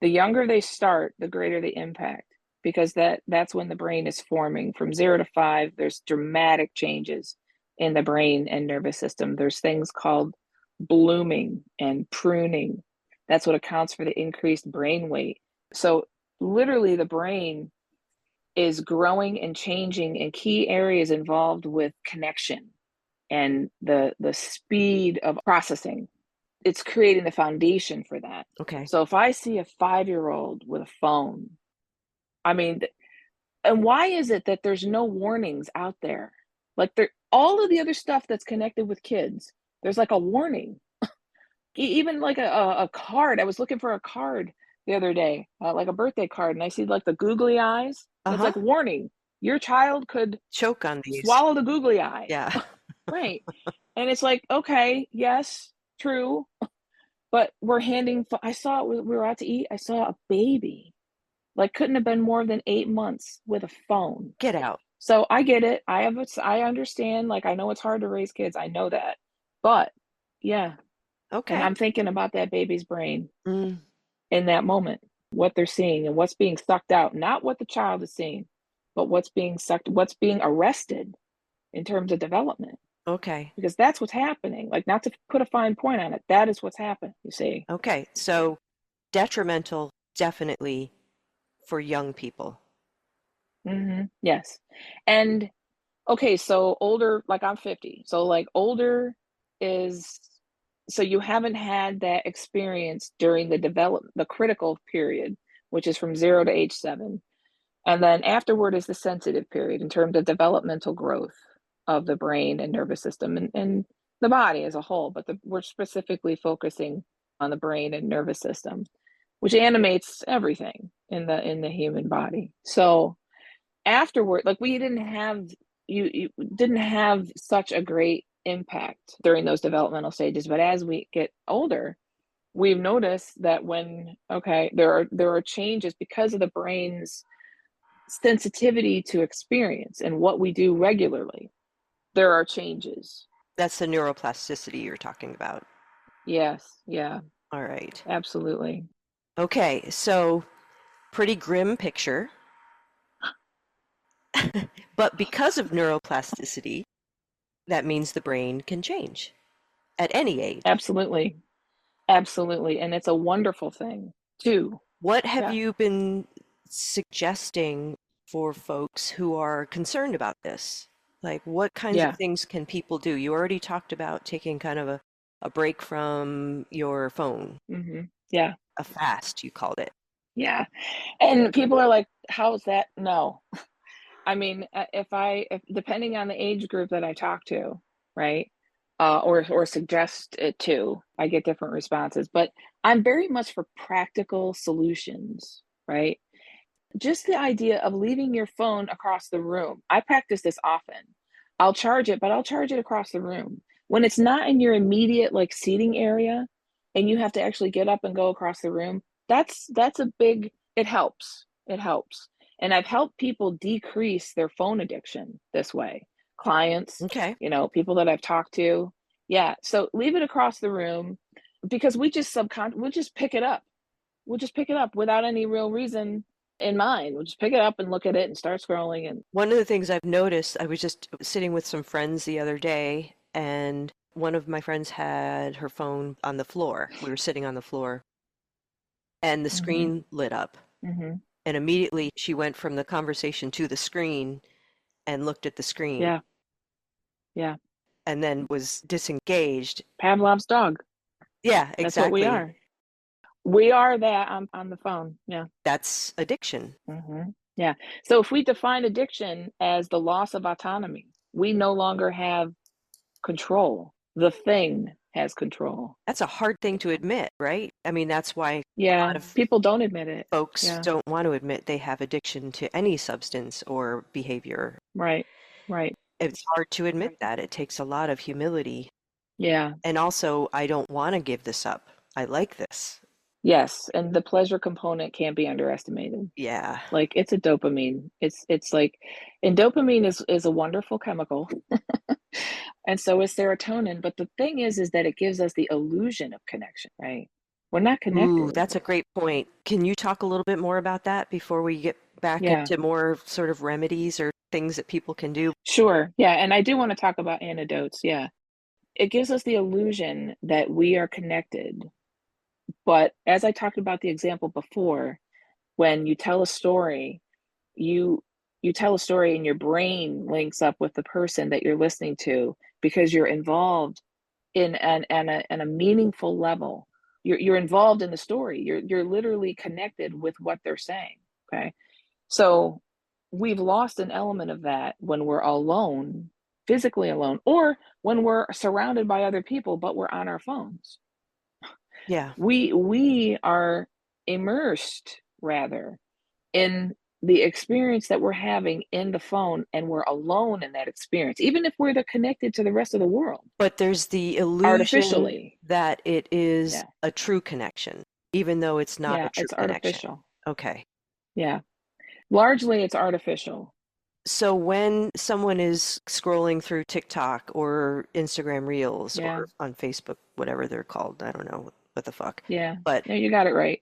the younger they start, the greater the impact, because that's when the brain is forming. From 0 to 5, there's dramatic changes in the brain and nervous system. There's things called blooming and pruning. That's what accounts for the increased brain weight. So literally the brain is growing and changing in key areas involved with connection and the speed of processing. It's creating the foundation for that. Okay. So if I see a 5-year-old with a phone, I mean, and why is it that there's no warnings out there? Like there, all of the other stuff that's connected with kids, there's like a warning. Even like a card. I was looking for a card the other day, like a birthday card, and I see like the googly eyes, and it's Uh-huh. like warning: your child could Choke on these. swallow the googly eye. Yeah. Right. And it's like, okay, yes, true. But we're handing, I saw it, we were out to eat. I saw a baby, like, couldn't have been more than 8 months with a phone. Get out. So I get it. I understand. Like, I know it's hard to raise kids. I know that. But yeah. And Okay. I'm thinking about that baby's brain Mm, in that moment, what they're seeing and what's being sucked out, not what the child is seeing, but what's being sucked, what's being arrested in terms of development. okay. Because that's what's happening. Like, not to put a fine point on it, that is what's happened, you see. Okay. So detrimental, definitely for young people. Yes. And okay, so older, like I'm 50. So like older is, so you haven't had that experience during the critical period, which is from 0 to age 7. And then afterward is the sensitive period in terms of developmental growth of the brain and nervous system and the body as a whole. But we're specifically focusing on the brain and nervous system, which animates everything in the human body. So afterward, like, we didn't have, you didn't have such a great impact during those developmental stages. But as we get older, we've noticed that when, okay, there are changes because of the brain's sensitivity to experience and what we do regularly. There are changes. That's the neuroplasticity you're talking about. Yes, yeah, All right. absolutely. Okay. So pretty grim picture. But because of neuroplasticity, that means the brain can change at any age. Absolutely. Absolutely. And it's a wonderful thing too. What have Yeah. you been suggesting for folks who are concerned about this? Like, what kinds of Yeah. things can people do? You already talked about taking kind of a break from your phone, Yeah. a fast, you called it. Yeah. And people are like, how's that? No. I mean, if depending on the age group that I talk to, right, or suggest it to, I get different responses. But I'm very much for practical solutions, right? Just the idea of leaving your phone across the room. I practice this often. I'll charge it, but I'll charge it across the room. When it's not in your immediate like seating area and you have to actually get up and go across the room, that's a big, it helps. It helps. And I've helped people decrease their phone addiction this way. Clients, Okay. people that I've talked to. Yeah, so leave it across the room because we just pick it up. we'll just pick it up without any real reason in mind. We'll just pick it up and look at it and start scrolling. And One of the things I've noticed, I was just sitting with some friends the other day, and one of my friends had her phone on the floor. We were sitting on the floor, and the hmm screen lit up. hmm And immediately she went from the conversation to the screen and looked at the screen yeah, yeah. and then was disengaged. Pavlov's dog. Yeah, That's what we exactly. are. We are that on the phone. Yeah. That's addiction. Yeah. So if we define addiction as the loss of autonomy, we no longer have control. The thing has control. That's a hard thing to admit, right? I mean, that's why a Yeah. lot of People don't admit it. folks Yeah. don't want to admit they have addiction to any substance or behavior. Right. Right. It's hard to admit that. It takes a lot of humility. Yeah. And also, I don't want to give this up. I like this. Yes. And the pleasure component can't be underestimated. Yeah. Like it's a dopamine. It's like, and dopamine is a wonderful chemical. And so is serotonin. But the thing is that it gives us the illusion of connection, right? We're not Ooh, connected. that's a great point. Can you talk a little bit more about that before we get back Yeah. into more sort of remedies or things that people can do? Sure. Yeah. And I do want to talk about antidotes. Yeah. It gives us the illusion that we are connected. But as I talked about the example before, when you tell a story, you you tell a story and your brain links up with the person that you're listening to because you're involved in an a meaningful level. You're involved in the story. You're literally connected with what they're saying. Okay. So we've lost an element of that when we're alone, physically alone, or when we're surrounded by other people, but we're on our phones. Yeah. We are immersed rather in the experience that we're having in the phone, and we're alone in that experience, even if we're connected to the rest of the world But there's the illusion artificially. that it is Yeah. a true connection, even though it's not a Yeah. true It's connection. artificial. Okay. Yeah. Largely, it's artificial. So when someone is scrolling through TikTok or Instagram Reels Yeah. or on Facebook, whatever they're called, I don't know what the fuck. Yeah. But No, you got it right.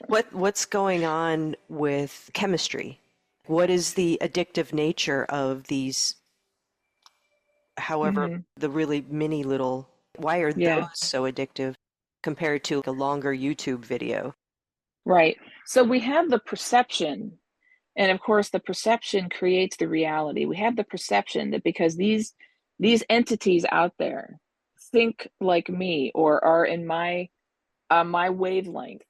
what what's going on with chemistry? What is the addictive nature of these, however, hmm the really mini little, why are those Yeah. so addictive compared to a longer YouTube video? Right. So we have the perception, and of course, the perception creates the reality. We have the perception that because these entities out there think like me or are in my wavelength,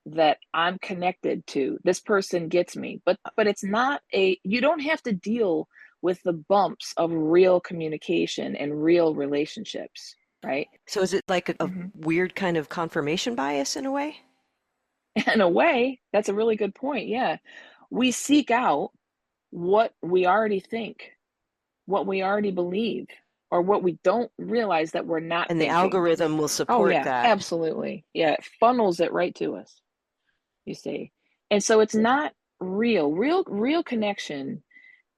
that I'm connected to. This person gets me. But it's not a you don't have to deal with the bumps of real communication and real relationships, right? So is it like a hmm weird kind of confirmation bias in a way? In a way, that's a really good point. Yeah. We seek out what we already think, what we already believe, or what we don't realize that we're not And the thinking. algorithm will Oh support yeah, that. absolutely. Yeah, it funnels it right to us, you see. And so it's not real connection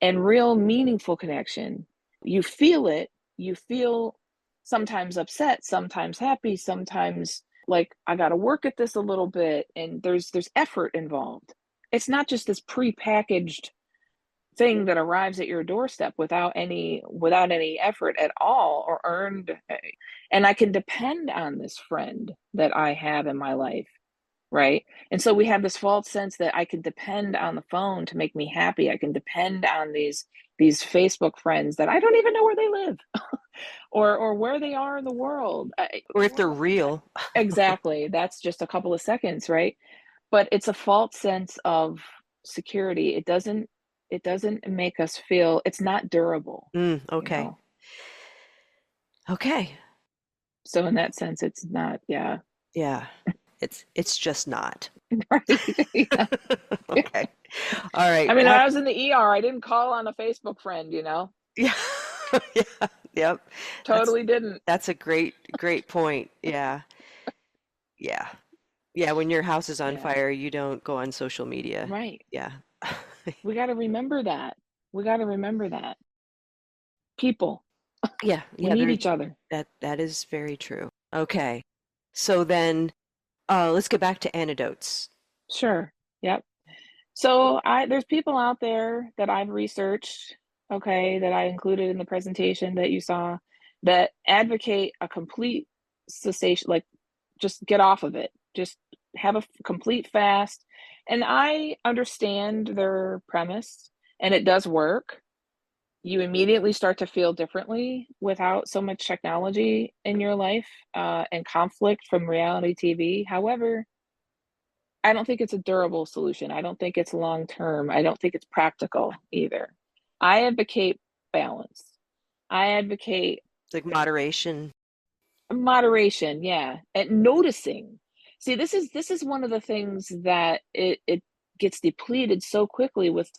and real meaningful connection. You feel it, you feel sometimes upset, sometimes happy, sometimes like I got to work at this a little bit, and there's effort involved. It's not just this prepackaged thing that arrives at your doorstep without any effort at all or earned, and I can depend on this friend that I have in my life, right? And so we have this false sense that I can depend on the phone to make me happy. I can depend on these Facebook friends that I don't even know where they live or where they are in the world. Or if they're real. Exactly. That's just a couple of seconds, right? But it's a false sense of security. It doesn't make us feel it's not durable, you Okay. know. Okay. So in that sense, it's not, yeah. Yeah. It's just not. Right. Yeah. Okay. All right. I mean, when Back. I was in the ER, I didn't call on a Facebook friend. Yeah. Yeah. Yep. That's Totally didn't. that's a great point. Yeah. Yeah. Yeah, when your house is on Yeah. fire, you don't go on social media. Right. Yeah. We got to remember that. We got to remember that. People, Yeah, we yeah, need there each other. that is very true. Okay. So then Let's get back to antidotes. Sure. Yep. So there's people out there that I've researched, okay, that I included in the presentation that you saw, that advocate a complete cessation, like just get off of it. Just have a complete fast. And I understand their premise, and it does work. You immediately start to feel differently without so much technology in your life, and conflict from reality TV. However, I don't think it's a durable solution. I don't think it's long term. I don't think it's practical either. I advocate balance. I advocate Like moderation. moderation, yeah, and noticing. See, this is one of the things that it gets depleted so quickly with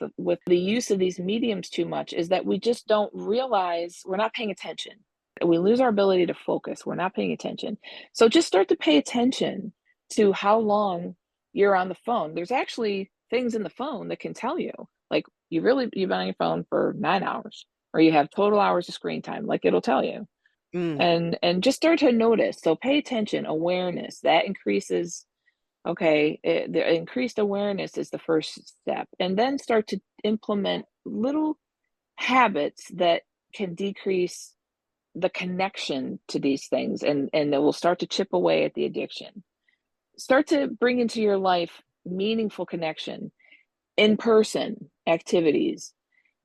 the use of these mediums too much, is that we just don't realize we're not paying attention. We lose our ability to focus. We're not paying attention. So just start to pay attention to how long you're on the phone. There's actually things in the phone that can tell you, like you've been on your phone for 9 hours, or you have total hours of screen time. Like it'll tell you, Mm. and just start to notice. So pay attention, awareness that increases. Okay, the increased awareness is the first step, and then start to implement little habits that can decrease the connection to these things, and it will start to chip away at the addiction. Start to bring into your life meaningful connection, in person activities,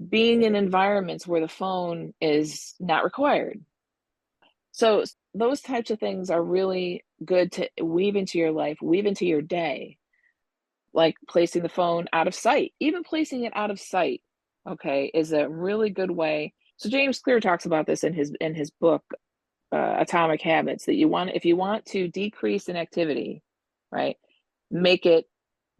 being in environments where the phone is not required. So those types of things are really good to weave into your life, weave into your day, like placing the phone out of sight. Even placing it out of sight, okay, is a really good way. So James Clear talks about this in his book, Atomic Habits, that if you want to decrease an activity, right, make it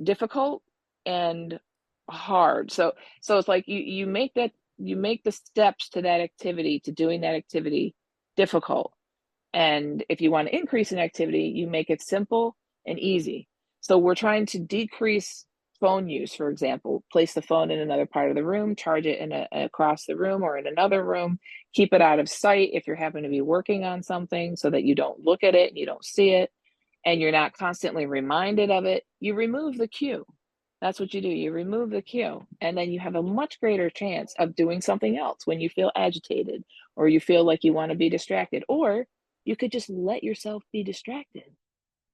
difficult and hard. So it's like you make the steps to that activity, to doing that activity, difficult. And if you want to increase an activity, you make it simple and easy. So we're trying to decrease phone use, for example, place the phone in another part of the room, charge it across the room or in another room, keep it out of sight if you're happen to be working on something, so that you don't look at it and you don't see it, and you're not constantly reminded of it. You remove the cue. That's what you do. You remove the cue, and then you have a much greater chance of doing something else when you feel agitated, or you feel like you want to be distracted, or you could just let yourself be distracted.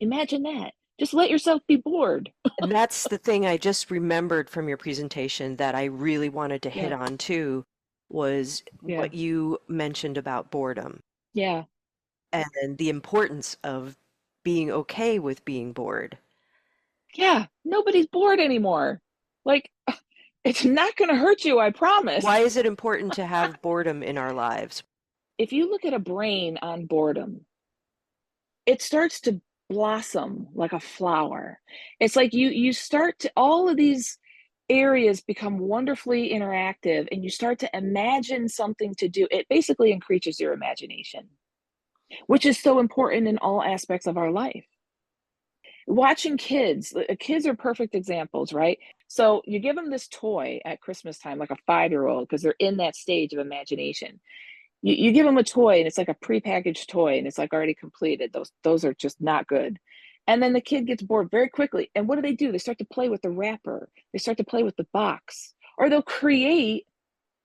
Imagine that. Just let yourself be bored. And that's the thing I just remembered from your presentation that I really wanted to hit Yeah, on too, was yeah, what you mentioned about boredom yeah, and the importance of being okay with being bored. yeah. Nobody's bored anymore. Like, it's not going to hurt you, I promise. Why is it important to have boredom in our lives? If you look at a brain on boredom, it starts to blossom like a flower. It's like you start to, all of these areas become wonderfully interactive, and you start to imagine something to do. It basically increases your imagination, which is so important in all aspects of our life. Watching kids are perfect examples, right? So you give them this toy at Christmas time, like a 5-year-old, because they're in that stage of imagination. You give them a toy, and it's like a prepackaged toy, and it's like already completed. Those are just not good. And then the kid gets bored very quickly. And what do? They start to play with the wrapper. They start to play with the box, or they'll create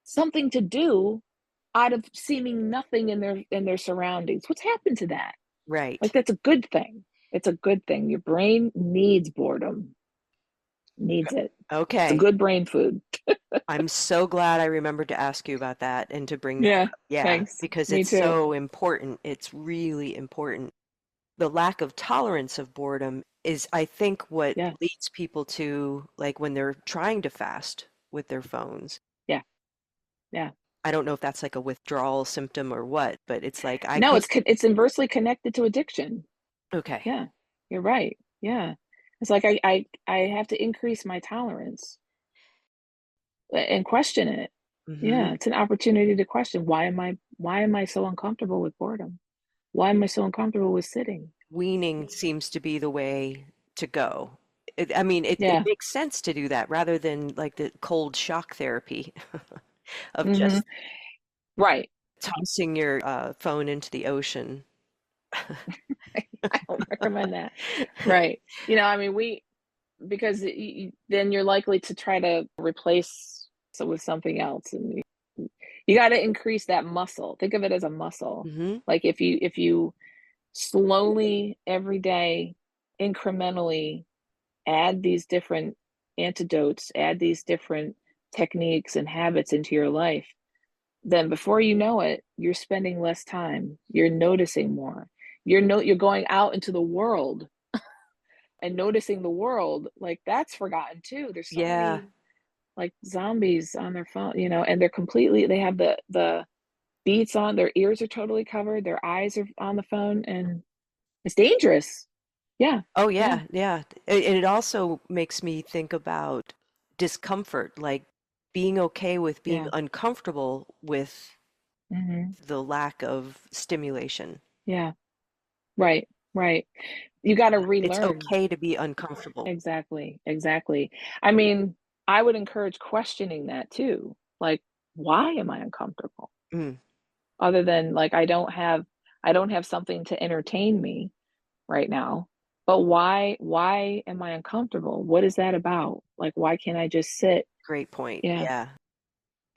something to do out of seeming nothing in their surroundings. What's happened to that? Like Right. that's a good thing. It's a good thing. Your brain needs boredom. Needs it. It's a Okay. good brain food. I'm so glad I remembered to ask you about that and to bring that Yeah. up. Yeah, Thanks. because Me it's too. so important. It's really important. The lack of tolerance of boredom is, I think, what Yeah. leads people to, like, when they're trying to fast with their phones. Yeah. Yeah. I don't know if that's like a withdrawal symptom or what, but it's like I No, can. it's inversely connected to addiction. Okay. Yeah, you're right. Yeah. It's like I have to increase my tolerance, and question it. Hmm. Yeah, it's an opportunity to question, why am I so uncomfortable with boredom? Why am I so uncomfortable with sitting? Weaning seems to be the way to go. I mean, it Yeah. makes sense to do that rather than like the cold shock therapy of Mhm. just Right. tossing your phone into the ocean. I don't recommend that. Right. I mean, because then you're likely to try to replace it with something else, and you got to increase that muscle. Think of it as a muscle. Hmm. Like if you slowly every day, incrementally add these different antidotes, add these different techniques and habits into your life, then before you know it, you're spending less time. You're noticing more. You're going out into the world and noticing the world. Like that's forgotten too. There's so Yeah. many like zombies on their phone, and they have the beats on, their ears are totally covered, their eyes are on the phone, and it's dangerous. Yeah. Oh, Yeah. yeah, yeah. And it also makes me think about discomfort, like being okay with being Yeah. uncomfortable with Hmm. the lack of stimulation. Yeah. Right. Right. You got to It's relearn. okay to be uncomfortable. Exactly. Exactly. I mean, I would encourage questioning that too. Like, why am I uncomfortable? Mm, Other than like I don't have something to entertain me right now. But why am I uncomfortable? What is that about? Like why can't I just sit? great point. Yeah. Yeah.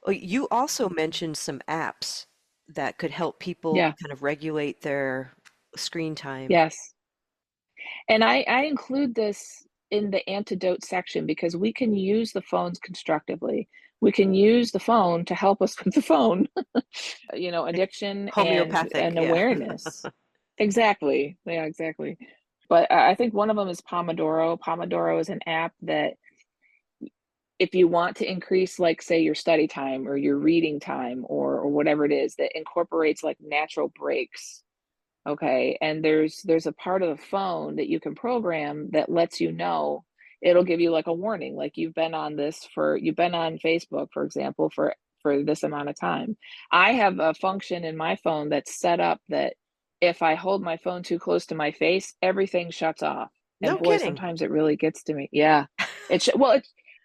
Oh, you also mentioned some apps that could help people Yeah. kind of regulate their screen time. Yes. And I include this in the antidote section because we can use the phones constructively. We can use the phone to help us with the phone, Like addiction and homeopathic, yeah. awareness. Exactly. Yeah, exactly. But I think one of them is Pomodoro. Pomodoro is an app that if you want to increase, like, say, your study time or your reading time or whatever it is, that incorporates like natural breaks. Okay, and there's a part of the phone that you can program that lets you know. It'll give you like a warning, like you've been on Facebook, for example, for this amount of time. I have a function in my phone that's set up that if I hold my phone too close to my face, everything shuts off. And No boy, kidding. sometimes it really gets to me. Yeah, it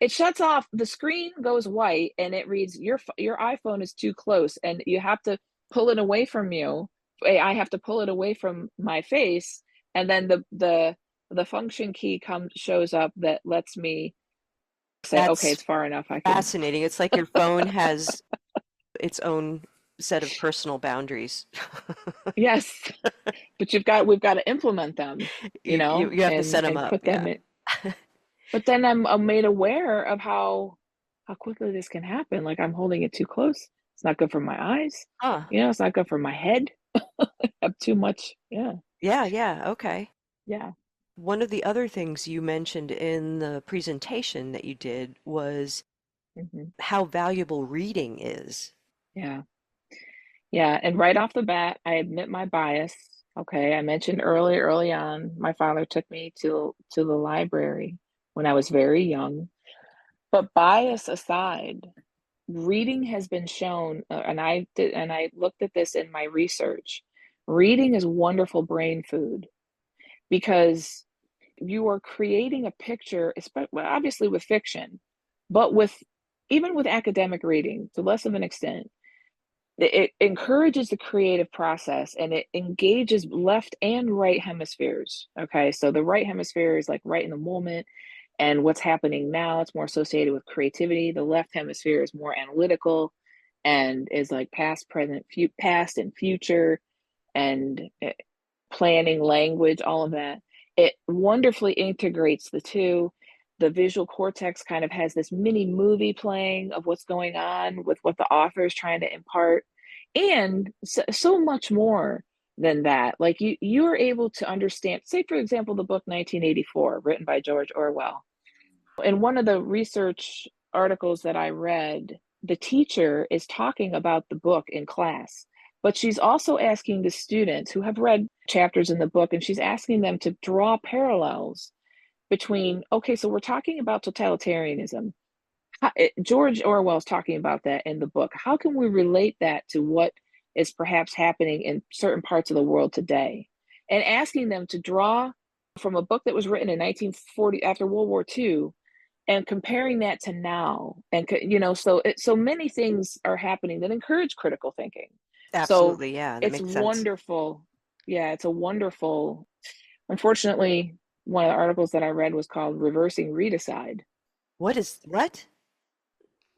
shuts off. The screen goes white, and it reads your iPhone is too close, and you have to pull it away from you. I have to pull it away from my face, and then the function key comes shows up that lets me say, okay, That's it's far enough. I can. fascinating. It's like your phone has its own set of personal boundaries. Yes, but we've got to implement them, You have to set them and up, put them yeah. in. But then I'm made aware of how quickly this can happen. Like I'm holding it too close. It's not good for my eyes. Huh. It's not good for my head. I have too much. Yeah, Yeah, yeah, okay. yeah. One of the other things you mentioned in the presentation that you did was Hmm. how valuable reading is. Yeah. Yeah, and right off the bat, I admit my bias. Okay, I mentioned early on, my father took me to the library when I was very young. But bias aside, reading has been shown, and I looked at this in my research. Reading is wonderful brain food because you are creating a picture, well, obviously with fiction, but with even with academic reading to less of an extent it encourages the creative process and it engages left and right hemispheres. Okay, so the right hemisphere is like right in the moment and what's happening now. It's more associated with creativity. The left hemisphere is more analytical and is like past and future and planning, language, all of that. It wonderfully integrates the two. The visual cortex kind of has this mini movie playing of what's going on with what the author is trying to impart, and so much more than that. Like you're able to understand, say, for example, the book 1984, written by George Orwell. In one of the research articles that I read, the teacher is talking about the book in class, but she's also asking the students who have read chapters in the book, and she's asking them to draw parallels between, okay, so we're talking about totalitarianism. George Orwell's talking about that in the book. How can we relate that to what is perhaps happening in certain parts of the world today? And asking them to draw from a book that was written in 1940 after World War II and comparing that to now, and so many things are happening that encourage critical thinking. So Absolutely, yeah, that it's makes sense. wonderful. Yeah, it's a wonderful Unfortunately, one of the articles that I read was called Reversing Readicide. What?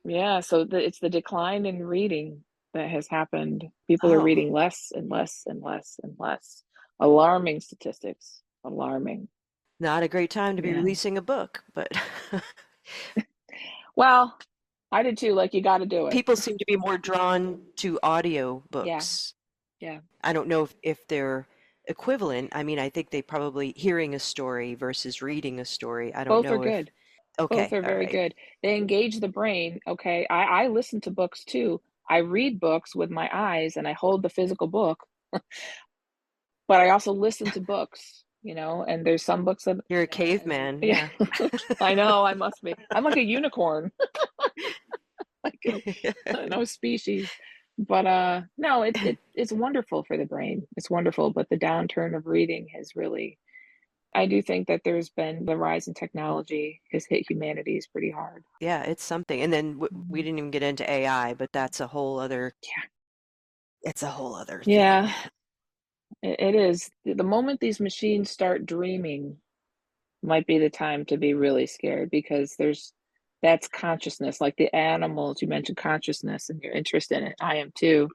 Yeah, so it's the decline in reading that has happened. People are Oh, reading less and less and less and less. Alarming statistics. Alarming. not a great time to be Yeah. releasing a book, but Well, I did too. Like, you got to do it. people seem to be more drawn to audio Yeah. books. Yeah. I don't know if they're equivalent. I mean, I think they probably hearing a story versus reading a story. I don't Both are know if, good. Both okay, are all very right. good. They engage the brain. Okay. I listen to books too. I read books with my eyes and I hold the physical book, but I also listen to books, and there's some books that, You're a caveman, yeah, yeah. I know I must be. I'm like a unicorn, like no species. But no, it's wonderful for the brain. It's wonderful. But the downturn of reading has really, I do think that there's been the rise in technology has hit humanities pretty hard. Yeah, it's something. And then we Mhm. didn't even get into AI, but that's a whole other, Yeah. it's a whole other thing. Yeah, it is. The moment these machines start dreaming might be the time to be really scared because that's consciousness. Like the animals, you mentioned consciousness and your interest in it. I am too.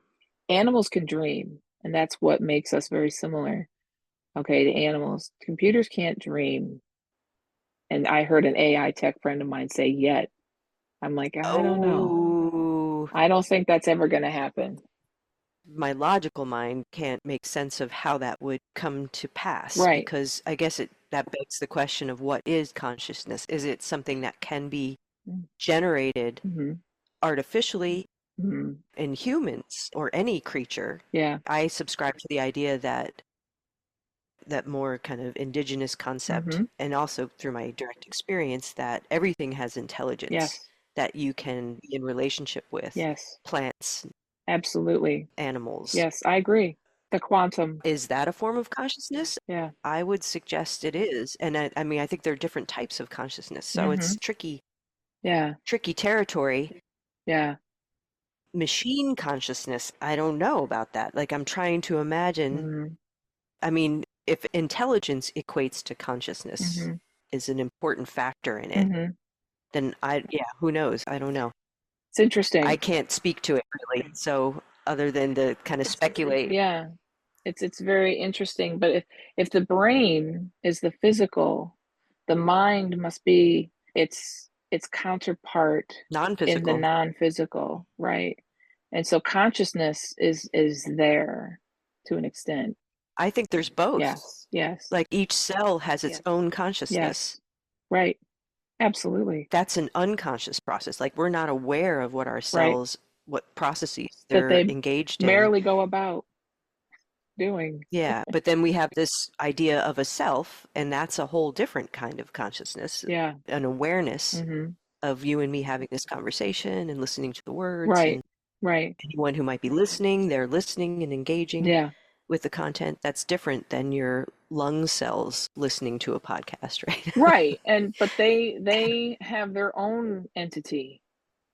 Animals can dream, and that's what makes us very similar. Okay, the animals. Computers can't dream. And I heard an AI tech friend of mine say, yet. I'm like, I don't know. Oh, I don't think that's ever going to happen. my logical mind can't make sense of how that would come to pass Right. because I guess that begs the question of what is consciousness? Is it something that can be generated Mm-hmm. artificially Mm-hmm. in humans or any creature? Yeah. I subscribe to the idea that more kind of indigenous concept, Mm-hmm. and also through my direct experience, that everything has intelligence Yes. that you can be in relationship with Yes. plants, Absolutely. animals. Yes, I agree. The quantum. Is that a form of consciousness? Yeah. I would suggest it is. And I mean, I think there are different types of consciousness. So Mm-hmm. it's Yeah. tricky territory. Yeah. Machine consciousness, I don't know about that. Like, I'm trying to imagine, Mm-hmm. I mean, if intelligence equates to consciousness Mm-hmm. is an important factor in it, Mm-hmm. then yeah, who knows? I don't know. It's I interesting. can't speak to it really. So other than to kind of speculate, Yeah. It's very interesting. But if the brain is the physical, the mind must be its counterpart in the non-physical. non-physical, right? And so consciousness is there to an extent. I think there's both. Yes. Yes. Like each cell has its own consciousness. Yes. Right. Absolutely. That's an unconscious process. Like we're not aware of Right. what processes That they're they engaged in. merrily go about doing. Yeah, but then we have this idea of a self, and that's a whole different kind of consciousness, Yeah. an awareness Mm-hmm. of you and me having this conversation and listening to the words, Right. and Right. anyone who might be listening, they're listening and engaging Yeah. with the content. That's different than your lung cells listening to a podcast, right? Right. And but they have their own entity.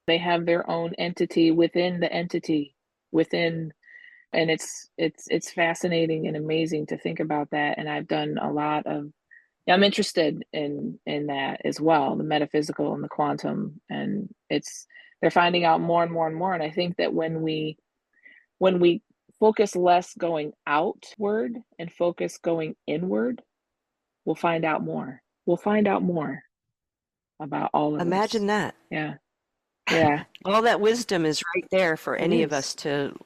They have their own entity within the entity within, and it's fascinating and amazing to think about that. And I've done a lot of, yeah, I'm interested in that as well, the metaphysical and the quantum. And they're finding out more and more and more. And I think that when we focus less going outward and focus going inward, we'll find out more. We'll find out more about all of this. Imagine that. Yeah. Yeah. All that wisdom is right there for It any of is. us to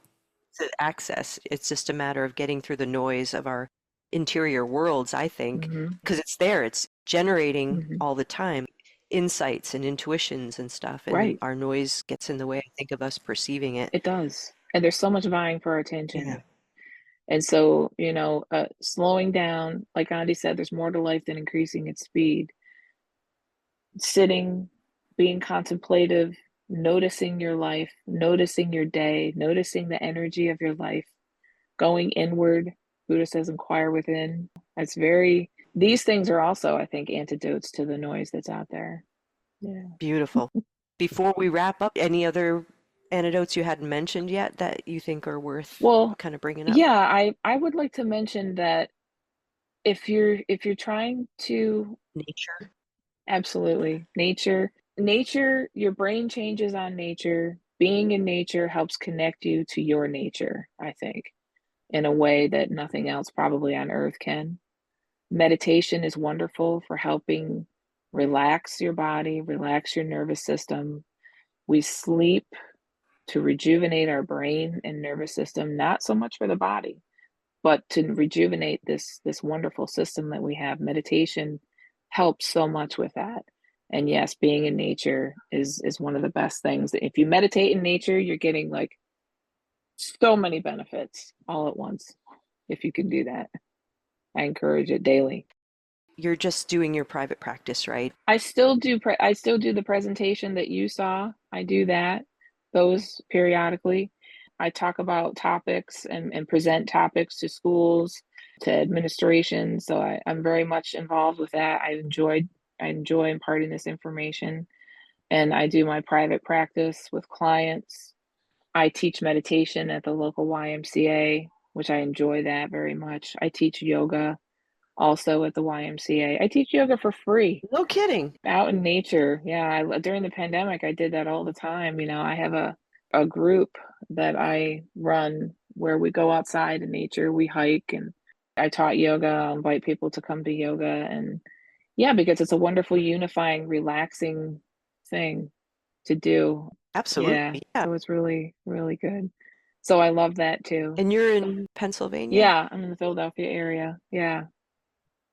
access. It's just a matter of getting through the noise of our interior worlds, I think, Mhm. because it's there. It's generating Mhm. all the time insights and intuitions and stuff, and Right. our noise gets in the way, I think, of us perceiving it. It does. And there's so much vying for our Yeah. attention. And so, slowing down, like Andy said, there's more to life than increasing its speed. Sitting, being contemplative, noticing your life, noticing your day, noticing the energy of your life, going inward. Buddha says, inquire within. These things are also, I think, antidotes to the noise that's out there. Yeah. Beautiful. Before we wrap up, any other anecdotes you hadn't mentioned yet that you think are worth Well, kind of bringing up? yeah, I would like to mention that if you're trying to Nature. absolutely. Nature, your brain changes on nature. Being in nature helps connect you to your nature, I think, in a way that nothing else probably on earth can. Meditation is wonderful for helping relax your body, relax your nervous system. We sleep to rejuvenate our brain and nervous system, not so much for the body, but to rejuvenate this wonderful system that we have. Meditation helps so much with that. And yes, being in nature is one of the best things. If you meditate in nature, you're getting like so many benefits all at once. If you can do that, I encourage it daily. You're just doing your private practice, right? I still do the presentation that you saw. I do that, those periodically. I talk about topics and present topics to schools, to administration. So I'm very much involved with that. I enjoy imparting this information. And I do my private practice with clients. I teach meditation at the local YMCA, which I enjoy that very much. I teach yoga also at the YMCA. I teach yoga for free No kidding. out in nature. Yeah, during the pandemic, I did that all the time. You know, I have a group that I run where we go outside in nature, we hike, and I taught yoga. I'll invite people to come to yoga, and yeah, because it's a wonderful, unifying, relaxing thing to do. Yeah, Absolutely. Yeah. it was really, really good. So I love that too. And you're in Pennsylvania? Yeah, I'm in the Philadelphia area. Yeah,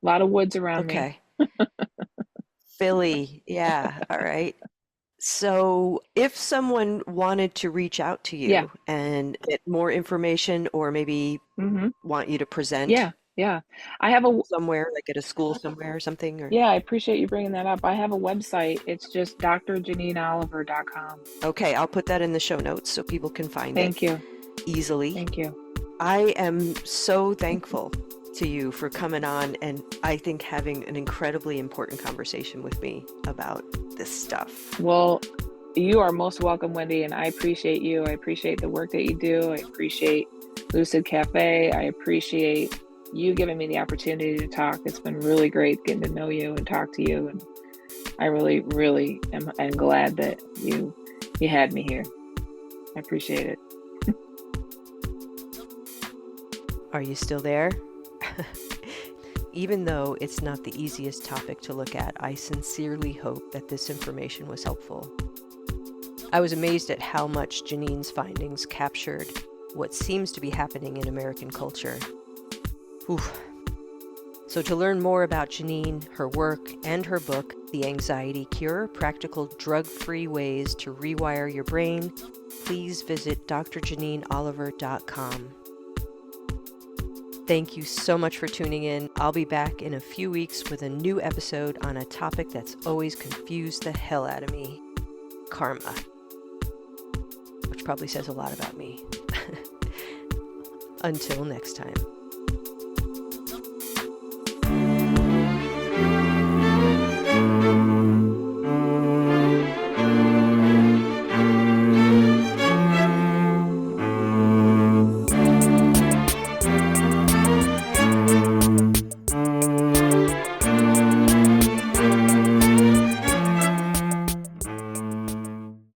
a lot of woods around me. Okay. Philly. Yeah. All right. So if someone wanted to reach out to Yeah. you and get more information or maybe Hmm. want you to present Yeah. Yeah. I have a somewhere, like at a school somewhere or something, or Yeah, I appreciate you bringing that up. I have a website. It's just drjanineoliver.com. okay, I'll put that in the show notes so people can find it Thank you. easily. Thank you. I am so thankful to you for coming on and I think having an incredibly important conversation with me about this stuff. Well, you are most welcome, Wendy, and I appreciate you. I appreciate the work that you do. I appreciate Lucid Cafe. I appreciate you giving me the opportunity to talk. It's been really great getting to know you and talk to you. And I really, really am glad that you had me here. I appreciate it. Are you still there? Even though it's not the easiest topic to look at, I sincerely hope that this information was helpful. I was amazed at how much Janine's findings captured what seems to be happening in American culture. Oof. So to learn more about Janine, her work, and her book, The Anxiety Cure: Practical Drug-Free Ways to Rewire Your Brain, please visit drjanineoliver.com. Thank you so much for tuning in. I'll be back in a few weeks with a new episode on a topic that's always confused the hell out of me: karma. Which probably says a lot about me. Until next time.